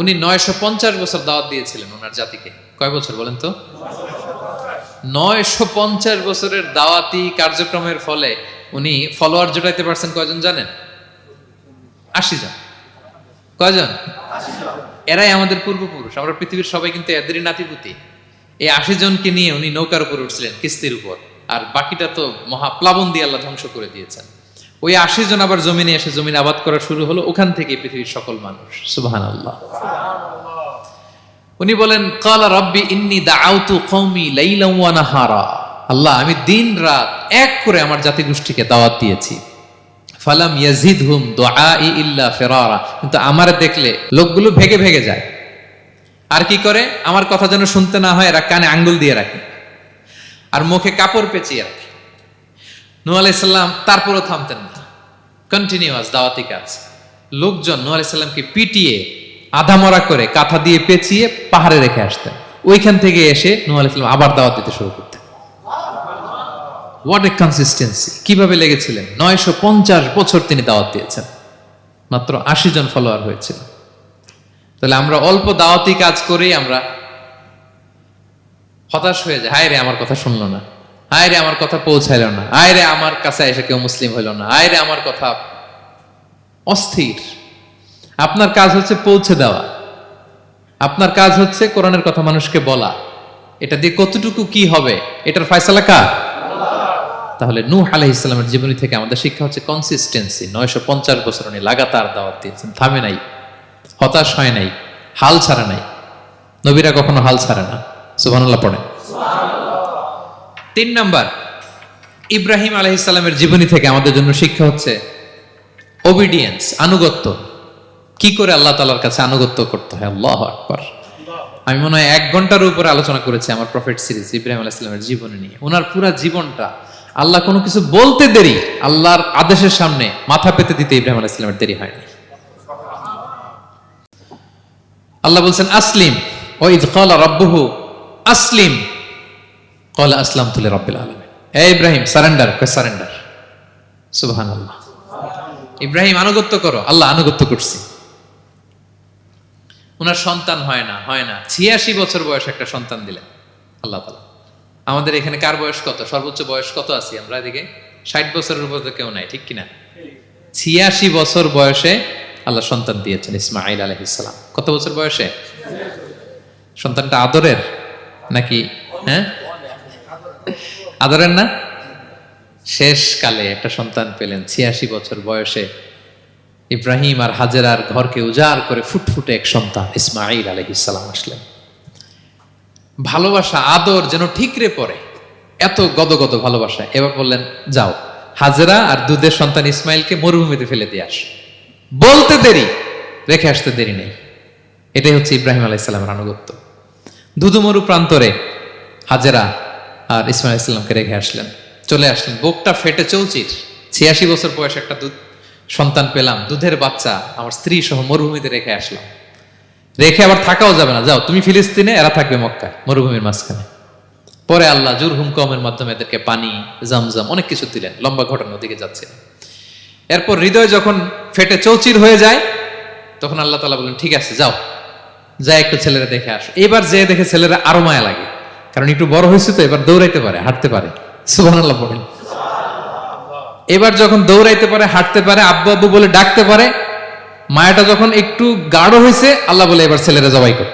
উনি 950 বছর দাওয়াত দিয়েছিলেন ওনার জাতিকে। কয় বছর বলেন তো? 950 বছরের দাওয়াতি কার্যক্রমের ফলে উনি ফলোয়ার জোটাইতে পারছেন কয়জন জানেন? 80 জন। কয়জন? 80 জন। এরাই আমাদের পূর্বপুরুষ। আমরা পৃথিবীর সবাই কিন্তু এদেরই নাতিপুতি। এই 80 জনকে নিয়ে উনি নৌকার উপর উঠছিলেন, কিস্তির উপর, আর বাকিটা তো মহাপ্লাবন দিয়ে আল্লাহ ধ্বংস করে দিয়েছেন। ওই 80 জন আবার জমিনে এসে জমিন আবাদ করা শুরু হলো, ওখান থেকে পৃথিবীর সকল মানুষ। সুবহানাল্লাহ। উনি বলেন, ক্বালা রাব্বি ইন্নী দাআউতু কওমি লাইলান ওয়া নাহারা, আল্লাহ আমি দিন রাত এক করে আমার জাতিগোষ্ঠীকে দাওয়াত দিয়েছি। ফালাম ইয়াজিদহুম দুআই ইল্লা ফিরারা, কিন্তু আমারে দেখলে লোকগুলো ভেগে ভেগে যায়। আর কি করে? আমার কথা যেন শুনতে না হয়, এরা কানে আঙ্গুল দিয়ে রাখে আর মুখে কাপড় পেঁচিয়ে রাখে। নূহ আলাইহিস সালাম তারপরও থামতেন না, কন্টিনিউয়াস দাওয়াতি কাজ। লোকজন নূহ আলাইহিস সালামকে পিটিয়ে আধামরা করে কাঁথা দিয়ে পেঁচিয়ে পাহাড়ে রেখে আসতেন। ওইখান থেকে এসে নূহ আলাইহিস সালাম আবার দাওয়াত দিতে শুরু করতেন। What a consistency! কিভাবে লেগেছিলেন! 950 বছর তিনি দাওয়াত দিয়েছেন, মাত্র 80 জন ফলোয়ার হয়েছিল। তাহলে আমরা অল্প দাওয়াতি কাজ করেই আমরা হতাশ হয়ে যাই। হায় রে, আমার কথা শুনলো না, হায় রে আমার কথা পৌঁছাইল না, হায় রে আমার কাছে এসে কেউ মুসলিম হইল না, হায় রে আমার কথা। অস্থির। আপনার কাজ হচ্ছে পৌঁছে দেওয়া, আপনার কাজ হচ্ছে কোরআনের কথা মানুষকে বলা। এটা দিয়ে কতটুকু কি হবে এটার ফয়সালা কার? তাহলে নূহ আলাইহিস সালামের জীবনী থেকে আমাদের শিক্ষা হচ্ছে কনসিস্টেন্সি। 950 বছর উনি লাগাতার দাওয়াত দিয়েছেন, থামে নাই, হতাশ হয় নাই, হাল ছাড়ে নাই। নবীরা কখনো হাল ছাড়ে না। সুবহানাল্লাহ পড়ে। 3 নাম্বার, ইব্রাহিম আলাইহিস সালামের জীবনী থেকে আমাদের জন্য শিক্ষা হচ্ছে ওবিডিয়েন্স, আনুগত্য। কি করে আল্লাহ তাআলার কাছে আনুগত্য করতে হয়। আল্লাহু আকবার। আমি মনে হয় 1 ঘন্টার উপরে আলোচনা করেছি আমার প্রফেট সিরিজ ইব্রাহিম আলাইহিস সালামের জীবনী নিয়ে। ওনার পুরো জীবনটা, আল্লাহ কোনো কিছু বলতে দেরি, আল্লাহর আদেশের সামনে মাথা পেতে দিতে ইব্রাহিম আলাইহিস সালামের দেরি হয়নি। আল্লাহ বলছেন আসলিম, ওয়া ইয ক্বালা রাব্বুহু আসলিম ক্বালা আসলামতু লিরাব্বিল আলামিন। হে ইব্রাহিম সারেন্ডার, কয় সারেন্ডার। সুবহানাল্লাহ। ইব্রাহিম আনুগত্য করো, আল্লাহ আনুগত্য করছি। ওনার সন্তান হয় না 86 বছর বয়সে একটা সন্তান দিলেন আল্লাহ তাআলা। আমাদের এখানে কার বয়স কত? সর্বোচ্চ বয়স কত আছি আমরা? এদিকে 60 বছরের উপর তো কেউ নাই, ঠিক কিনা? 86 বছর বয়সে আল্লাহ সন্তান দিয়েছেন, ইসমাঈল আলাইহিস সালাম। কত বছর বয়সে? সন্তানটা আদরের নাকি? হ্যাঁ, আদরের না? শেষ কালে একটা সন্তান পেলেন 86 বছর বয়সে। ইব্রাহিম আর হাজেরার ঘরকে উজাড় করে ফুটফুটে এক সন্তান ইসমাঈল আলাইহিস সালাম আসলেন। ভালোবাসা আদর যেন ঠিকরে পড়ে, এত গদগদ ভালোবাসা। এবার বললেন, যাও হাজেরা আর দুধের সন্তান ইসমাইলকে মরুভূমিতে ফেলে দিয়ে আস। বলতে দেরি, রেখে আসতে দেরি নেই। এটাই হচ্ছে ইব্রাহিম আলাইহিস সালামের আনুগত্য। দুধুমরু প্রান্তরে হাজেরা আর ইসমাইল আলাইহিস সালামকে রেখে আসলেন, চলে আসলেন। বুকটা ফেটে চৌচির, 86 বছর বয়সে একটা দুধ সন্তান পেলাম, দুধের বাচ্চা আমার স্ত্রী সহ মরুভূমিতে রেখে আসলাম। রেখে আবার থাকাও যাবে না, যাও তুমি ফিলিস্তিনে, এরা থাকবে মক্কায় মরুভূমির মাঝখানে। পরে আল্লাহ জুরহুম কওমের মাধ্যমে এদেরকে পানি, জামজাম অনেক কিছু দিলেন। লম্বা ঘটনার দিকে যাচ্ছে। এরপর হৃদয় যখন ফেটে চৌচির হয়ে যায়, তখন আল্লাহ তাআলা বলেন, ঠিক আছে যাও, যা একটু ছেলেরা দেখে আসো। এবার যে দেখে ছেলেরা আরো মায়া লাগে, কারণ একটু বড় হয়েছে তো, এবার দৌড়াইতে পারে, হাঁটতে পারে। সুবহানাল্লাহ বলেন। এবার যখন দৌড়াইতে পারে, হাঁটতে পারে, আব্বু আব্বু বলে ডাকতে পারে, মায়াটা যখন একটু গাঢ় হয়েছে, আল্লাহ বলে এবার ছেলেরা জবাই কর।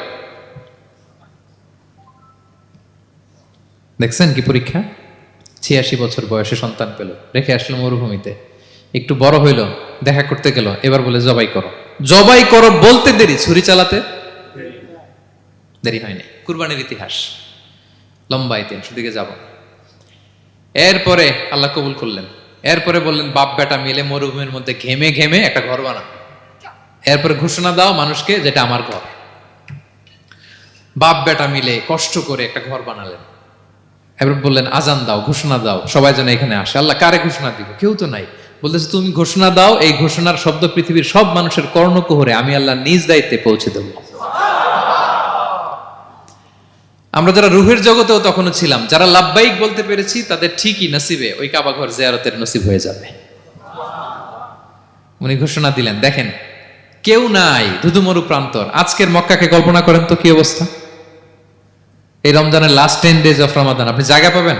দেখছেন কি পরীক্ষা? 86 বছর বয়সে সন্তান পেল, রেখে আসলো মরুভূমিতে, একটু বড় হইল, দেখা করতে গেল, এবার বলে জবাই করো। জবাই করো বলতে দেরি, ছুরি চালাতে দেরি হয়নি। কুরবানির ইতিহাস লম্বা, ইতিহাস দিকে যাব। এরপরে আল্লাহ কবুল করলেন। এরপরে বললেন, বাপ বেটা মিলে মরুভূমির মধ্যে ঘেমে ঘেমে একটা ঘর বানাও। এরপরে ঘোষণা দাও মানুষকে, যেটা আমার ঘর। বাপ বেটা মিলে কষ্ট করে একটা ঘর বানালেন। এবার বললেন, আজান দাও, ঘোষণা দাও, সবাই যেন এখানে আসে। আল্লাহ কারে ঘোষণা দিব? কেউ তো নাই। বলতেছে, তুমি ঘোষণা দাও, এই ঘোষণার শব্দ পৃথিবীর সব মানুষের কর্ণকুহরে আমি আল্লাহ নিজ দায়িত্বে পৌঁছে দেব। আমরা যারা রুহের জগতেও তখনও ছিলাম, যারা লাব্বাইক বলতে পেরেছি, তাদের ঠিকই নসিবে ওই কাবা ঘর জিয়ারতের নসিব হয়ে যাবে। উনি ঘোষণা দিলেন, দেখেন কেউ নাই, ধুধুমরু প্রান্তর। আজকের মক্কাকে কল্পনা করেন তো কি অবস্থা। এই রমজানের লাস্ট 10 days অফ রমাদান আপনি জায়গা পাবেন?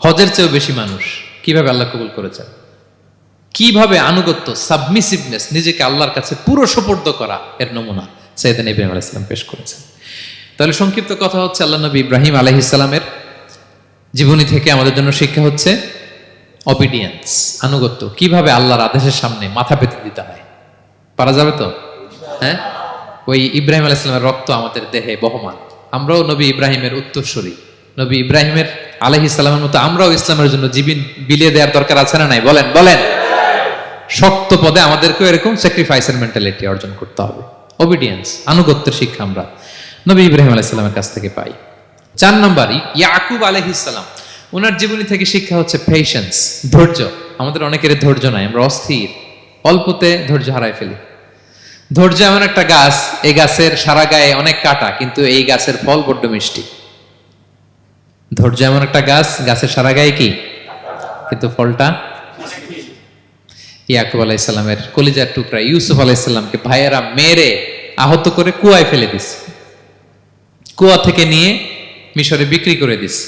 হজের চেয়েও বেশি মানুষ। কিভাবে আল্লাহ কবুল করেছেন, কিভাবে আনুগত্য, সাবমিসিভনেস, নিজেকে আল্লাহর কাছে পুরো সুপর্দ করা, এর নমুনা সাইয়েদনা ইব্রাহিম আলাইহিস সালাম পেশ করেছেন। তাহলে সংক্ষিপ্ত কথা হচ্ছে, আল্লাহ নবী ইব্রাহিম আলাইহিস সালামের জীবনী থেকে আমাদের জন্য শিক্ষা হচ্ছে অবিডিয়েন্স, আনুগত্য। কিভাবে আল্লাহর আদেশের সামনে মাথা পেতে দিতে হয়। পারা যাবে তো? হ্যাঁ, ওই ইব্রাহিম আলাইহিস সালামের রক্ত আমাদের দেহে বহমান। আমরাও নবী ইব্রাহিমের উত্তরসূরি। নবী ইব্রাহিমের আলাইহিস সালামের মতো আমরাও ইসলামের জন্য জীবন বিলিয়ে দেওয়ার দরকার আছে না নাই? বলেন বলেন। শক্ত পদে আমাদেরকেও এরকম স্যাক্রিফাইসের মেন্টালিটি অর্জন করতে হবে। অবিডিয়েন্স, আনুগত্যের শিক্ষা আমরা নবী ইব্রাহিম আলাইহিস সালামের কাছ থেকে পাই। 4 নম্বর, ইয়াকুব আলাইহিস সালাম, ওনার জীবনী থেকে শিক্ষা হচ্ছে পেশেন্স, ধৈর্য। আমাদের অনেকের ধৈর্য নাই, আমরা অস্থির, অল্পতে ধৈর্য হারাই ফেলি। ধৈর্য এমন একটা গাছ, এই গাছের সারা গায়ে অনেক কাঁটা, কিন্তু এই গাছের ফল বড্ড মিষ্টি। ধৈর্য এমন একটা গাছ, গাছের সারা গায়ে কি, কিন্তু ফলটা। ইয়াকুব আলাইহিস সালামের কলিজার টুকরা ইউসুফ আলাইহিস সালামকে ভাইয়েরা মেরে আহত করে কুয়ায় ফেলে দিছে। কুয়া থেকে নিয়ে মিশরে বিক্রি করে দিছে।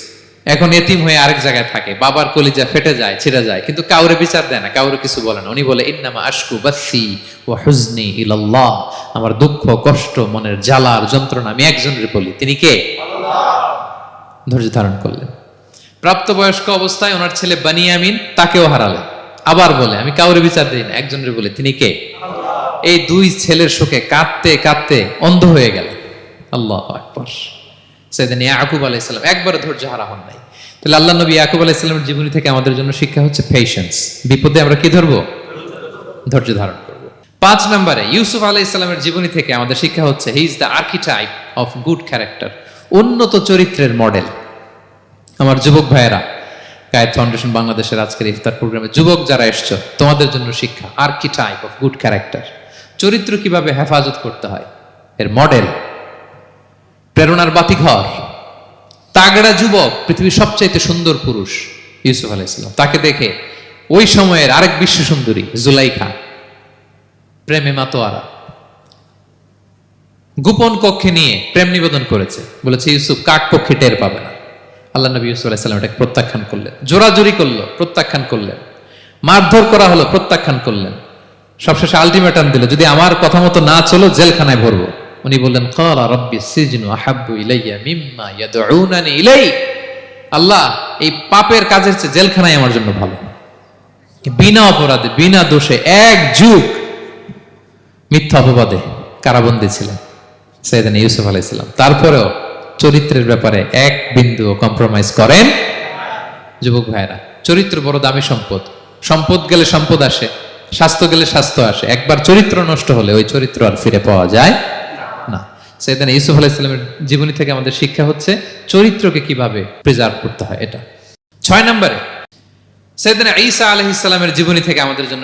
এখন এতিম হয়ে আরেক জায়গায় থাকে। বাবার কলিজা ফেটে যায়, ছিঁড়ে যায়, কিন্তু কাউরে বিচার দেয় না, কাউরে কিছু বলে না। উনি বলে, ইন্নামা আশকু বাসি ওয়া হুজনি ইলাল্লাহ, আমার দুঃখ, কষ্ট, মনের জ্বালার যন্ত্রণা আমি একজনের বলি, তিনি কে? আল্লাহ। ধৈর্য ধারণ করলেন। প্রাপ্তবয়স্ক অবস্থায় ওনার ছেলে বানিয়ামিন, তাকেও হারালেন। আবার বলে, আমি কাউরে বিচার দিই না, একজনের বলি, তিনি কে? আল্লাহ। এই 2 ছেলের শোকে কাঁদতে কাঁদতে অন্ধ হয়ে গেলেন। আল্লাহু আকবার। সাইয়েদনা ইয়াকুব আলাইহিস সালাম একবার ধৈর্য হারা হন নাই। তাহলে আল্লাহ নবী ইয়াকুব আলাইহিস সালামের জীবনী থেকে আমাদের জন্য শিক্ষা হচ্ছে পেশেন্স। বিপদে আমরা কি ধরবো? ধৈর্য ধারণ করব। 5 নম্বরে, ইউসুফ আলাইহিস সালামের জীবনী থেকে আমাদের শিক্ষা হচ্ছে, he is the archetype of good character, উন্নত চরিত্রের মডেল। আমার যুবক ভাইয়েরা, কায়েদ ফাউন্ডেশন বাংলাদেশের আজকের ইফতার প্রোগ্রামে যুবক যারা এসছো, তোমাদের জন্য শিক্ষা, আর্কিটাইপ অফ গুড ক্যারেক্টার, চরিত্র কিভাবে হেফাজত করতে হয়, এর মডেল, প্রেরণার বাতিঘর। তাগড়া যুবক, পৃথিবীর সবচাইতে সুন্দর পুরুষ ইউসুফ আলাইহিস সালাম। তাকে দেখে ওই সময়ের আরেক বিশ্ব সুন্দরী জুলাইখা প্রেমে মাতোয়ারা, গোপন কক্ষে নিয়ে প্রেম নিবেদন করেছে। বলেছে, ইউসুফ কাক পক্ষে টের পাবে না। আল্লাহ নবী ইউসুফ আলাইহিস সালাম এটাকে প্রত্যাখ্যান করলেন। জোরাজুরি করলো, প্রত্যাখ্যান করলেন। মারধর করা হলো, প্রত্যাখ্যান করলেন। সবশেষে আলটিমেটাম দিল, যদি আমার কথা মতো না চলো জেলখানায় ভরবো। উনি বললেন, ক্বালা রাব্বি সিজনু আহাব্বু ইলাইয়া মিম্মা ইয়াদউনানি ইলাই। আল্লাহ, এই পাপের কাজের চেয়ে জেলখানায় আমার জন্য ভালো। বিনা অপরাধে বিনা দোষে এক যুগ মিথ্যা অপবাদে কারাবন্দী ছিলেন সাইয়েদনা ইউসুফ আলাইহিস সালাম। তারপরেও চরিত্রের ব্যাপারে এক বিন্দু কম্প্রোমাইজ করেন। যুবক ভাইরা, চরিত্র বড় দামি সম্পদ। সম্পদ গেলে সম্পদ আসে, স্বাস্থ্য গেলে স্বাস্থ্য আসে, একবার চরিত্র নষ্ট হলে ওই চরিত্র আর ফিরে পাওয়া যায় না। সাইয়েদনা ইউসুফ আলাইহিস সালামের জীবনী থেকে আমাদের শিক্ষা হচ্ছে চরিত্রকে কিভাবে প্রিজার্ভ করতে হয়। এটা 6 নম্বরে সাইয়েদনা ঈসা আলাইহিস সালামের জীবনী থেকে আমাদের জন্য